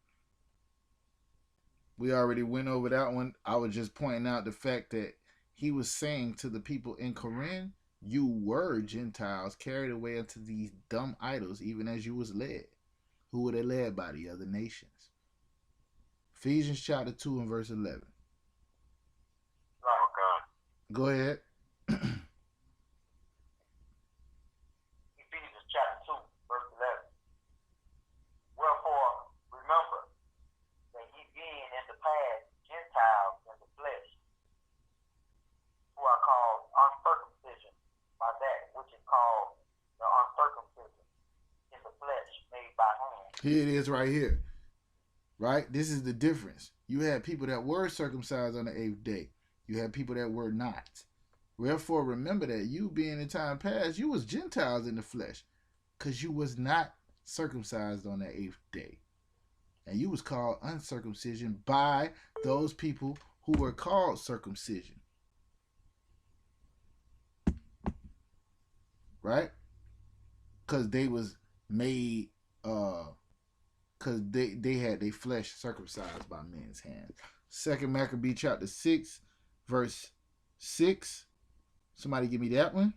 We already went over that one. I was just pointing out the fact that he was saying to the people in Corinth, you were Gentiles carried away unto these dumb idols, even as you was led. Who were they led by? The other nations. Ephesians chapter 2 and verse 11. Oh, God. Go ahead. Ephesians chapter 2, verse 11. Wherefore, remember that ye being in the past Gentiles in the flesh, who are called uncircumcision by that which is called the uncircumcision in the flesh made by hand. Here it is right here. Right? This is the difference. You had people that were circumcised on the 8th day. You had people that were not. Wherefore, remember that you being in time past, you was Gentiles in the flesh, because you was not circumcised on the 8th day. And you was called uncircumcision by those people who were called circumcision. Right? Because they was made, because they had their flesh circumcised by men's hands. 2 Maccabee chapter 6, verse 6. Somebody give me that one.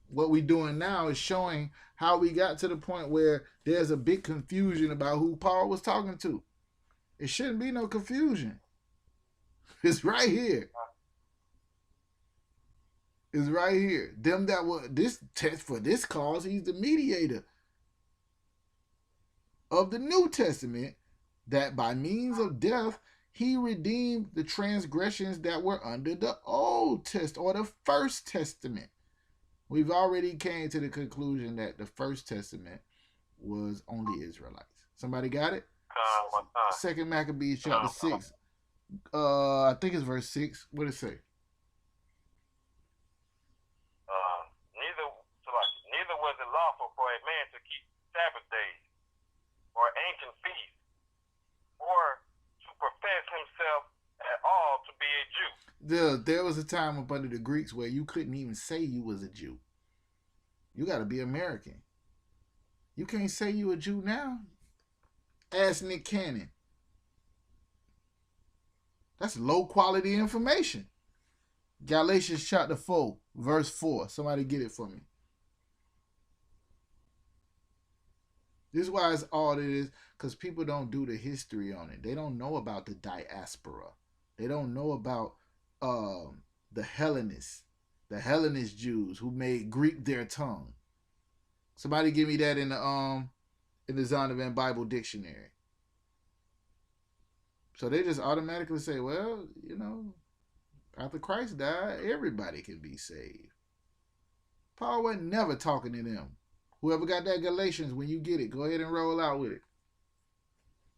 What we doing now is showing how we got to the point where there's a big confusion about who Paul was talking to. It shouldn't be no confusion. It's right here. It's right here. Them that were this text for this cause, he's the mediator of the New Testament, that by means of death he redeemed the transgressions that were under the Old Testament or the First Testament. We've already came to the conclusion that the First Testament was only Israelites. Somebody got it? 2 Maccabees chapter 6. I think it's verse 6. What does it say? Neither was it lawful for a man to keep Sabbath days or ancient feasts, or to profess himself at all to be a Jew. There was a time up under the Greeks where you couldn't even say you was a Jew. You got to be American. You can't say you a Jew now. Ask Nick Cannon. That's low quality information. Galatians chapter 4, verse 4. Somebody get it for me. This is why it's all it is, because people don't do the history on it. They don't know about the diaspora. They don't know about the Hellenists, the Hellenist Jews who made Greek their tongue. Somebody give me that in the Zondervan Bible Dictionary. So they just automatically say, well, you know, after Christ died, everybody can be saved. Paul wasn't never talking to them. Whoever got that Galatians, when you get it, go ahead and roll out with it.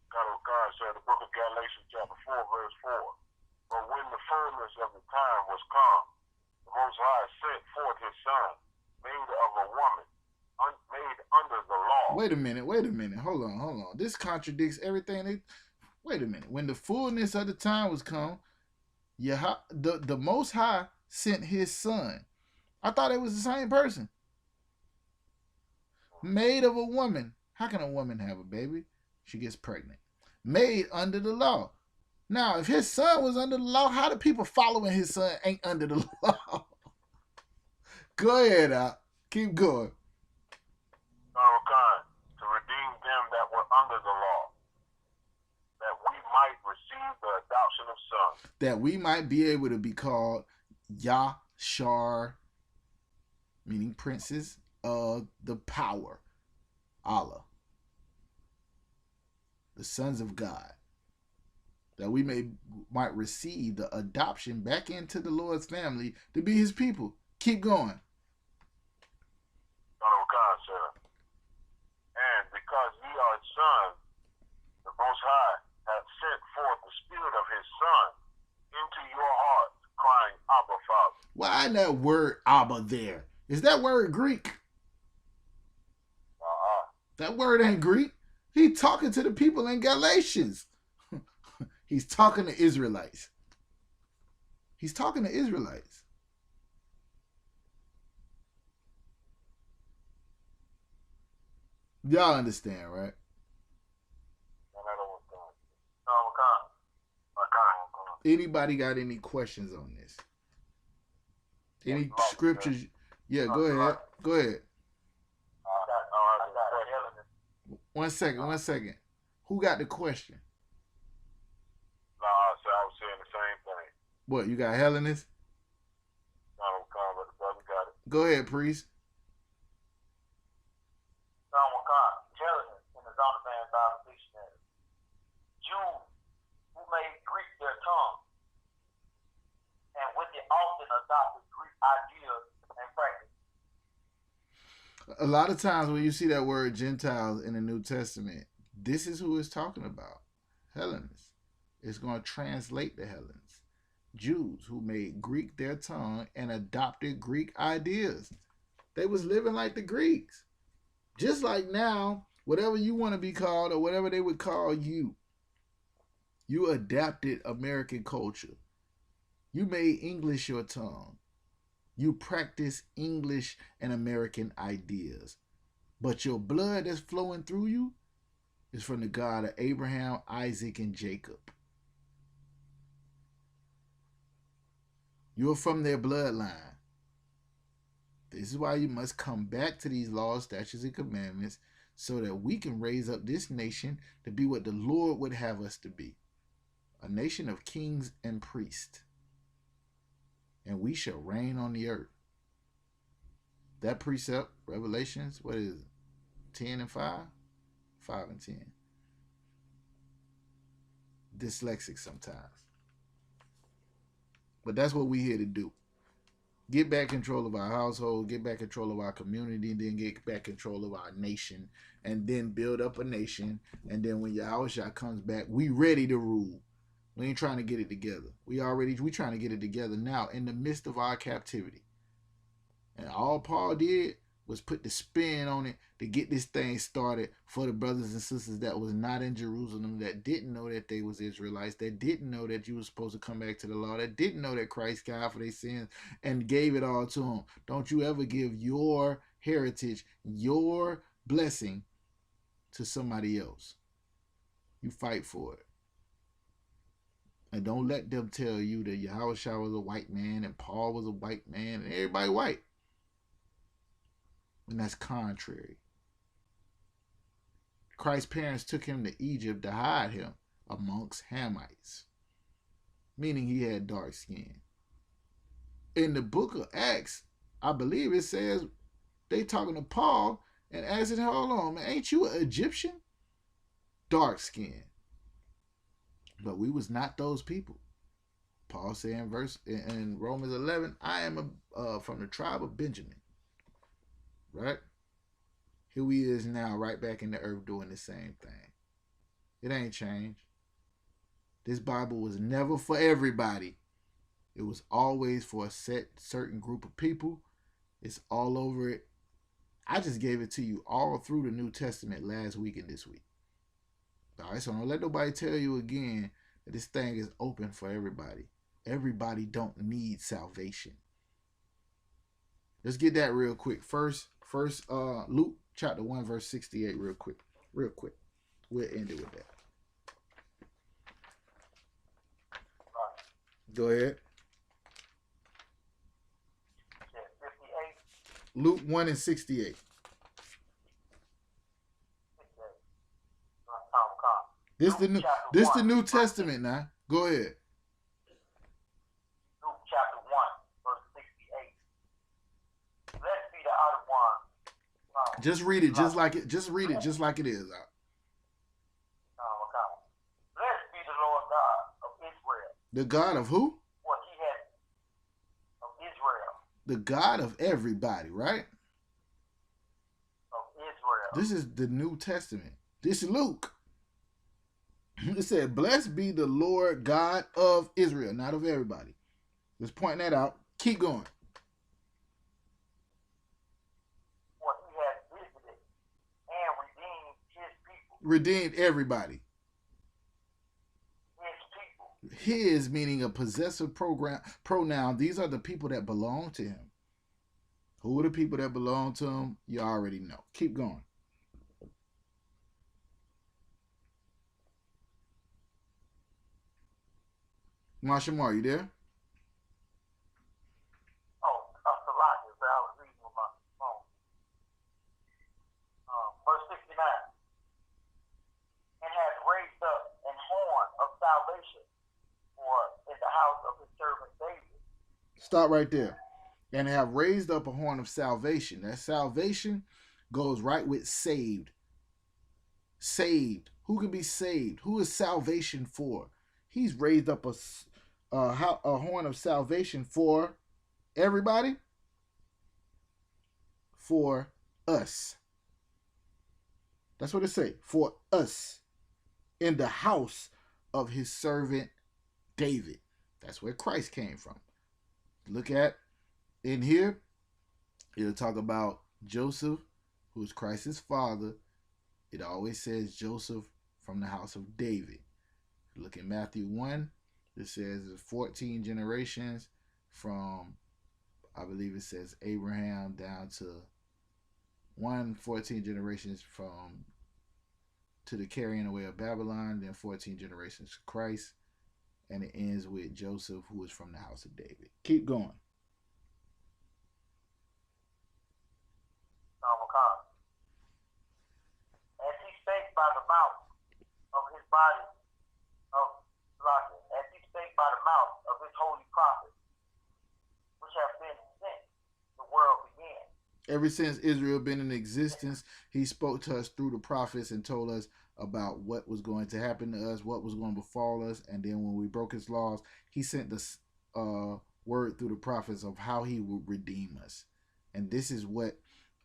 God said, the book of Galatians chapter 4, verse 4. But when the fullness of the time was come, the Most High sent forth his Son, made of a woman, made under the law. Wait a minute. Hold on. This contradicts everything. Wait a minute. When the fullness of the time was come, the Most High sent his Son. I thought it was the same person. Made of a woman. How can a woman have a baby? She gets pregnant. Made under the law. Now, if his son was under the law, how do people following his son ain't under the law? Go ahead, out. Keep going. To redeem them that were under the law, that we might receive the adoption of sons. That we might be able to be called Yashar, meaning princes of the power, Allah, the sons of God. That we might receive the adoption back into the Lord's family to be his people. Keep going. Son of God, sir. And because ye are sons, the Most High hath sent forth the Spirit of his Son into your hearts, crying, Abba, Father. Why that word Abba there? Is that word Greek? That word ain't Greek. He's talking to the people in Galatians. He's talking to Israelites. He's talking to Israelites. Y'all understand, right? Anybody got any questions on this? Any scriptures? Yeah, go ahead. Go ahead. 1 second. Who got the question? No, I was saying the same thing. What, you got Hellenist? But the brother got it. Go ahead, priest. Hellenist in the Zondervan Bible Dictionary. Jews who made Greek their tongue and with the often adopted Greek ideas and practices. A lot of times when you see that word Gentiles in the New Testament, this is who it's talking about. Hellenists. It's going to translate the Hellenes. Jews who made Greek their tongue and adopted Greek ideas. They was living like the Greeks. Just like now, whatever you want to be called or whatever they would call you, you adapted American culture. You made English your tongue. You practice English and American ideas. But your blood that's flowing through you is from the God of Abraham, Isaac, and Jacob. You're from their bloodline. This is why you must come back to these laws, statutes, and commandments so that we can raise up this nation to be what the Lord would have us to be. A nation of kings and priests. And we shall reign on the earth. That precept, Revelations, what is it? 10 and 5? 5 and 10. Dyslexic sometimes. But that's what we're here to do. Get back control of our household, get back control of our community, and then get back control of our nation, and then build up a nation. And then when Yahushua comes back, we ready to rule. We ain't trying to get it together. We trying to get it together now in the midst of our captivity. And all Paul did was put the spin on it to get this thing started for the brothers and sisters that was not in Jerusalem, that didn't know that they was Israelites, that didn't know that you was supposed to come back to the law, that didn't know that Christ died for their sins and gave it all to them. Don't you ever give your heritage, your blessing to somebody else. You fight for it. And don't let them tell you that Yahushua was a white man and Paul was a white man and everybody white. And that's contrary. Christ's parents took him to Egypt to hide him amongst Hamites, meaning he had dark skin. In the book of Acts, I believe it says they talking to Paul and asking, hold on, man, ain't you an Egyptian? Dark skin. But we was not those people. Paul said in Romans 11, I am from the tribe of Benjamin. Right? Here we is now right back in the earth doing the same thing. It ain't changed. This Bible was never for everybody. It was always for a certain group of people. It's all over it. I just gave it to you all through the New Testament last week and this week. All right, so don't let nobody tell you again that this thing is open for everybody. Everybody don't need salvation. Let's get that real quick. First, Luke chapter 1, verse 68, real quick. We'll end it with that. Go ahead. Yeah, 58. Luke 1 and 68. 58. Come. This the Luke new chapter this 1, the New verse Testament now. Go ahead. Luke chapter 1, verse 68. Blessed be the outer one. Just read it just like it. Just read it just like it is. Blessed be the Lord God of Israel. The God of who? For he has of Israel. The God of everybody, right? Of Israel. This is the New Testament. This is Luke. It said, "Blessed be the Lord God of Israel," not of everybody. Just point that out. Keep going. For he has visited and redeemed his people. Redeemed everybody. His people. His meaning a possessive pronoun. These are the people that belong to him. Who are the people that belong to him? You already know. Keep going. Mashamar, you there? Oh, Salakia, so I was reading with my phone. Verse 69. And has raised up an horn of salvation for in the house of his servant David. Stop right there. And have raised up a horn of salvation. That salvation goes right with saved. Saved. Who can be saved? Who is salvation for? He's raised up a horn of salvation for everybody. For us. That's what it say. For us. In the house of his servant David. That's where Christ came from. Look at in here. It'll talk about Joseph, who is Christ's father. It always says Joseph from the house of David. Look at Matthew 1. It says 14 generations from, I believe it says Abraham down to 14 generations from to the carrying away of Babylon, then 14 generations to Christ, and it ends with Joseph, who is from the house of David. Keep going. As he spake by the mouth of his body, as he spake by the mouth of his holy prophets, which have been since the world began. Ever since Israel been in existence, he spoke to us through the prophets and told us about what was going to happen to us, what was going to befall us, and then when we broke his laws, he sent the word through the prophets of how he would redeem us. And this is what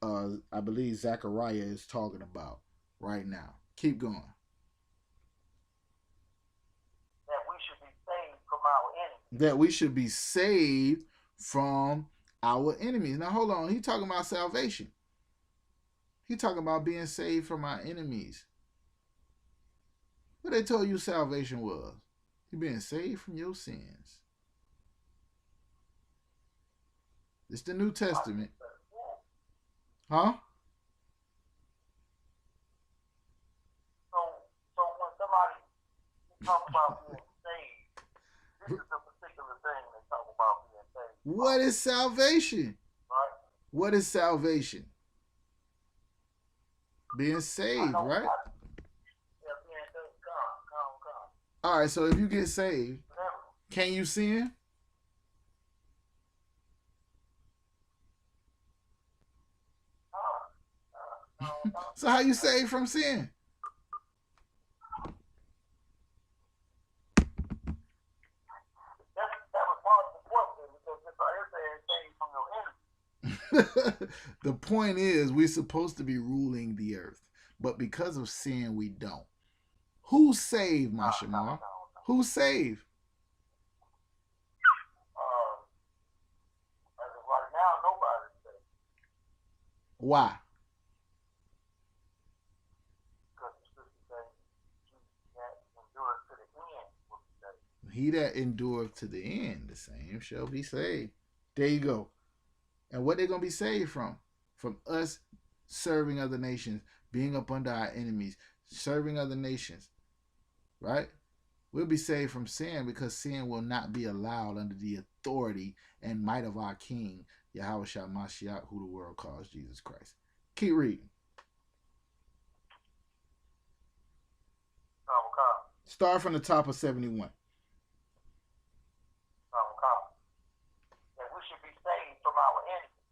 I believe Zechariah is talking about right now. Keep going. That we should be saved from our enemies. That we should be saved from our enemies. Now hold on. He talking about salvation. He talking about being saved from our enemies. What they told you salvation was? You being saved from your sins. It's the New Testament. Huh? So when somebody talks about being saved, this is the particular thing they talk about being saved. What is salvation? Right? What is salvation? Being saved, right? Yeah, being saved. Come. All right, so if you get saved, can you sin? So how you saved from sin? That was part of the question, because if I saved from your enemies. The point is, we're supposed to be ruling the earth, but because of sin, we don't. Who's saved, Mashamar? Who's saved? As of right now, nobody's saved. Why? He that endureth to the end, the same shall be saved. There you go. And what they're going to be saved from? From us serving other nations, being up under our enemies, serving other nations. Right? We'll be saved from sin because sin will not be allowed under the authority and might of our King, Yahweh Mashiach, who the world calls Jesus Christ. Keep reading. Start from the top of 71. That we should be saved from our enemies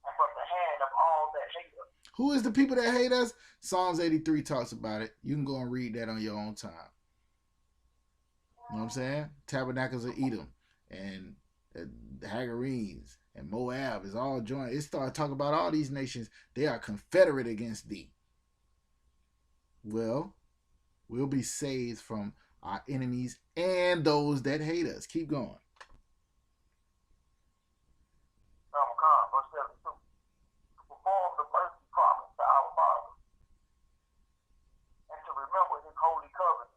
and from the hand of all that hate us. Who is the people that hate us? Psalms 83 talks about it. You can go and read that on your own time. You know what I'm saying? Tabernacles of Edom and the Hagarenes and Moab is all joined. It started talking about all these nations. They are confederate against thee. Well, we'll be saved from our enemies and those that hate us. Keep going. Verse 72. To perform the mercy promise to our Father and to remember his holy covenant,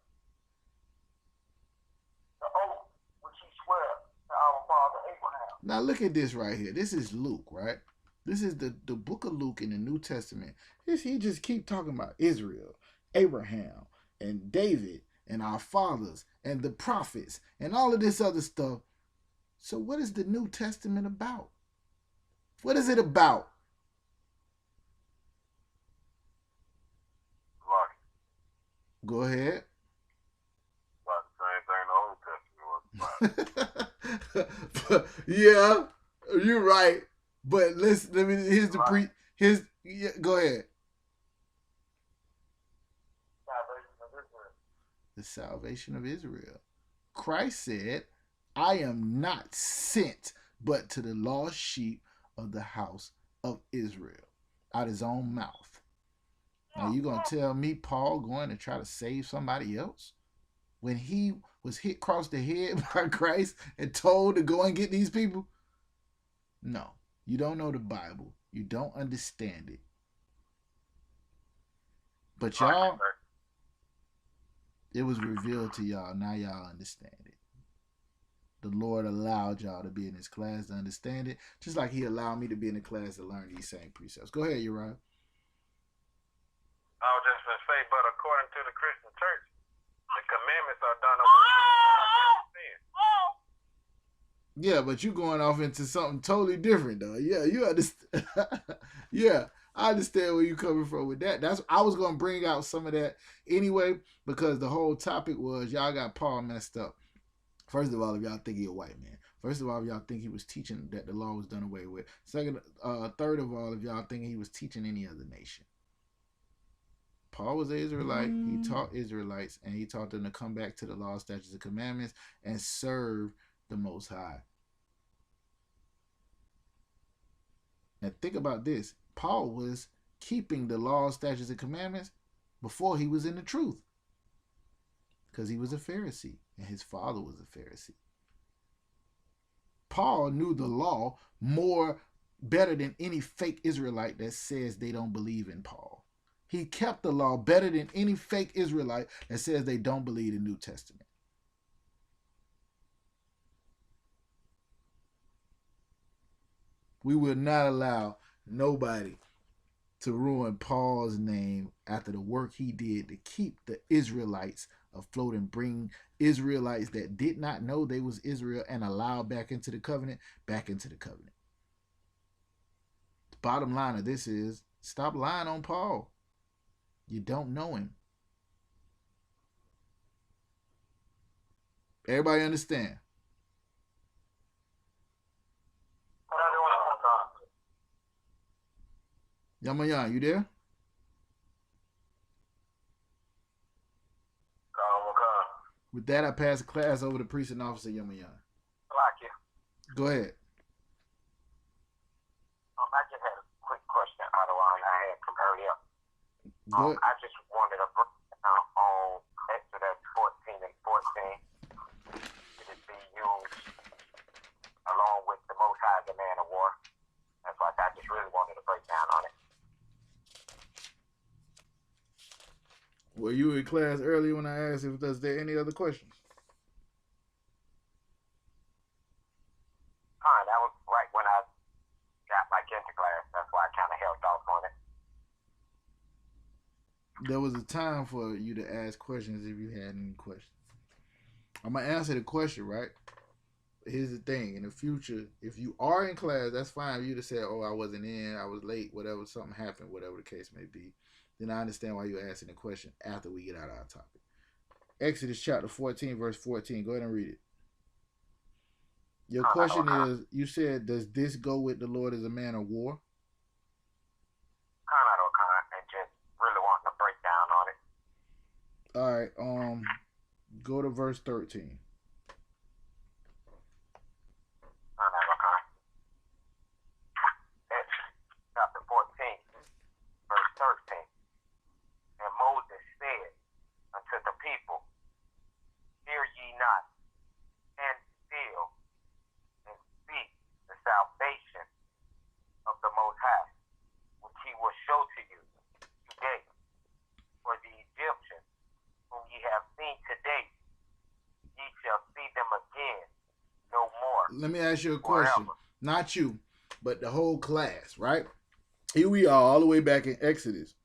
the oath which he swore to our father Abraham. Now look at this right here. This is Luke, right? This is the book of Luke in the New Testament. He just keep talking about Israel, Abraham, and David, and our fathers, and the prophets, and all of this other stuff. So what is the New Testament about? What is it about? Go ahead. About the same thing the Old Testament was about. Yeah, you're right. But here's the go ahead. The salvation of Israel. Christ said, I am not sent but to the lost sheep of the house of Israel, out his own mouth. Now you gonna tell me Paul going to try to save somebody else when he was hit across the head by Christ and told to go and get these people? No, you don't know the Bible. You don't understand it. But y'all, it was revealed to y'all. Now y'all understand it. The Lord allowed y'all to be in this class to understand it, just like he allowed me to be in the class to learn these same precepts. Go ahead, Uriah. I was just going to say, but according to the Christian church, the commandments are done away with. Yeah, but you going off into something totally different, though. Yeah, you understand. Yeah, I understand where you coming from with that. I was going to bring out some of that anyway, because the whole topic was y'all got Paul messed up. First of all, if y'all think he a white man. First of all, if y'all think he was teaching that the law was done away with. Third of all, if y'all think he was teaching any other nation. Paul was an Israelite. He taught Israelites, and he taught them to come back to the law, statutes, and commandments and serve the Most High. Now think about this. Paul was keeping the law, statutes, and commandments before he was in the truth, because he was a Pharisee and his father was a Pharisee. Paul knew the law better than any fake Israelite that says they don't believe in Paul. He kept the law better than any fake Israelite that says they don't believe in the New Testament. We will not allow nobody to ruin Paul's name after the work he did to keep the Israelites afloat and bring Israelites that did not know they was Israel and allow back into the covenant. The bottom line of this is, stop lying on Paul. You don't know him. Everybody understand? Yamayan, you there? With that, I pass the class over to Precinct Officer Yamayan. Like you. Go ahead. I just had a quick question out of line I had from earlier. I just wanted to break down on Exodus 14 and 14. It is being used along with the Most High demand of war. That's why I just really wanted to break down on it. Were you in class earlier when I asked if there any other questions? That was right when I got into class. That's why I kind of held off on it. There was a time for you to ask questions if you had any questions. I'm gonna answer the question, right? Here's the thing: in the future, if you are in class, that's fine. You to say, "Oh, I wasn't in, I was late, whatever, something happened, whatever the case may be." Then I understand why you're asking the question after we get out of our topic. Exodus chapter 14, verse 14. Go ahead and read it. Your question is, you said, does this go with the Lord as a man of war? And just really wanting to break down on it. All right. Go to verse 13. Chapter 14, verse 13. And Moses said unto the people, hear ye not, and still, and speak the salvation of the Most High, which he will show to you today. For the Egyptians, whom ye have seen today, ye shall see them again no more. Let me ask you a question. Forever. Not you, but the whole class, right? Here we are all the way back in Exodus.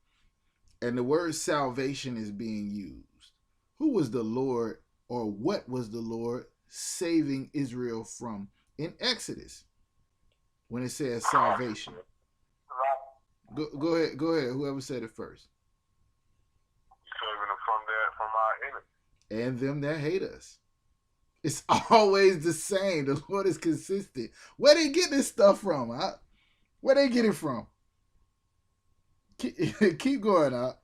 And the word salvation is being used. Who was the Lord, or what was the Lord saving Israel from in Exodus when it says salvation? Go ahead. Whoever said it first. Saving them from our enemies. And them that hate us. It's always the same. The Lord is consistent. Where they get this stuff from? Huh? Where they get it from? Keep going up.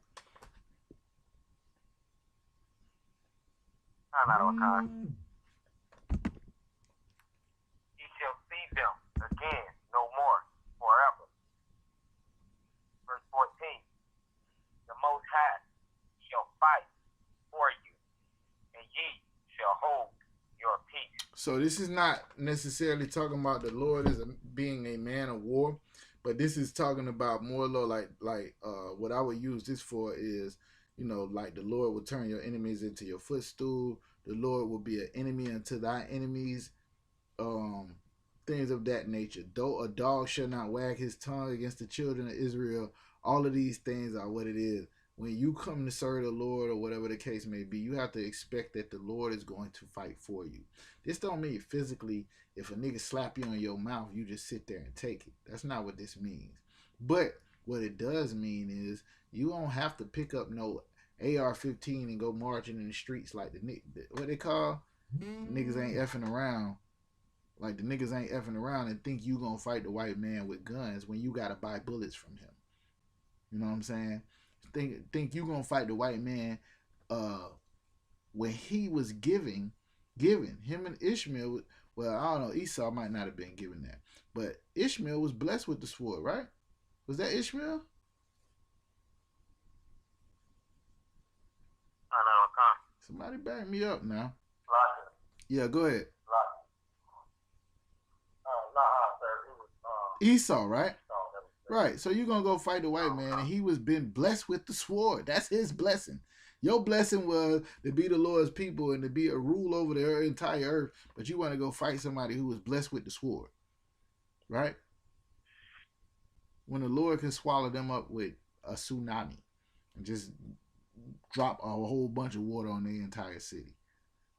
Ye shall see them again no more forever. Verse 14. The Most High shall fight for you, and ye shall hold your peace. So this is not necessarily talking about the Lord as being a man of war, but this is talking about more like what I would use this for is, like the Lord will turn your enemies into your footstool. The Lord will be an enemy unto thy enemies. Things of that nature. Though a dog shall not wag his tongue against the children of Israel. All of these things are what it is. When you come to serve the Lord or whatever the case may be, you have to expect that the Lord is going to fight for you. This don't mean physically, if a nigga slap you on your mouth, you just sit there and take it. That's not what this means. But what it does mean is you don't have to pick up no AR-15 and go marching in the streets like what they call? Niggas ain't effing around. Like the niggas ain't effing around and think you gonna fight the white man with guns when you gotta buy bullets from him. You know what I'm saying? Think you gonna fight the white man when he was giving him and Ishmael. Well, I don't know, Esau might not have been given that, but Ishmael was blessed with the sword, right? Was that Ishmael? Somebody back me up now. Yeah, go ahead. Esau, right? Right. So you're going to go fight the white man, and he was been blessed with the sword. That's his blessing. Your blessing was to be the Lord's people and to be a rule over the entire earth, but you want to go fight somebody who was blessed with the sword. Right? When the Lord can swallow them up with a tsunami and just drop a whole bunch of water on the entire city.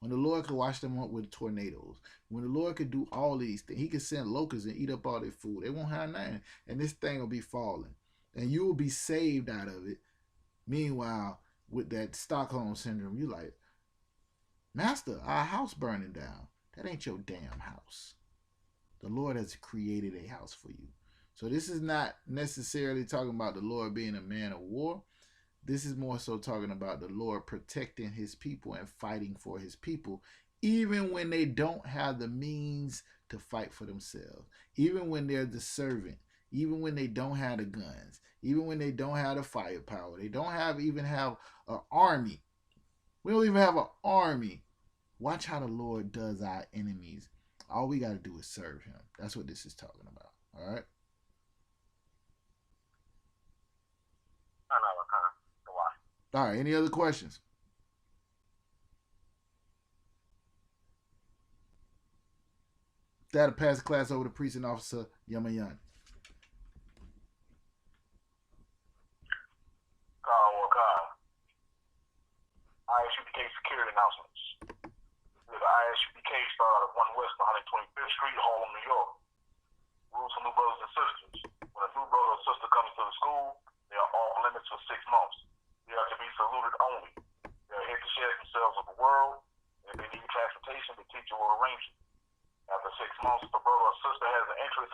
When the Lord could wash them up with tornadoes. When the Lord could do all these things. He could send locusts and eat up all their food. They won't have nothing. And this thing will be falling. And you will be saved out of it. Meanwhile, with that Stockholm syndrome, you like, Master, our house burning down. That ain't your damn house. The Lord has created a house for you. So this is not necessarily talking about the Lord being a man of war. This is more so talking about the Lord protecting his people and fighting for his people, even when they don't have the means to fight for themselves, even when they're the servant, even when they don't have the guns, even when they don't have the firepower. They don't even have an army. We don't even have an army. Watch how the Lord does our enemies. All we got to do is serve him. That's what this is talking about. All right? All right, any other questions? That'll pass the class over to Precinct Officer Yamayan. I.S.U.P.K security announcements. The I.S.U.P.K started at 1 West 125th Street, Harlem, New York. Rules for new brothers and sisters. When a new brother or sister comes to the school, they are off limits for 6 months. They are to be saluted only. They are here to share themselves with the world, and if they need transportation, the teacher will arrange it. After 6 months, if the brother or sister has an interest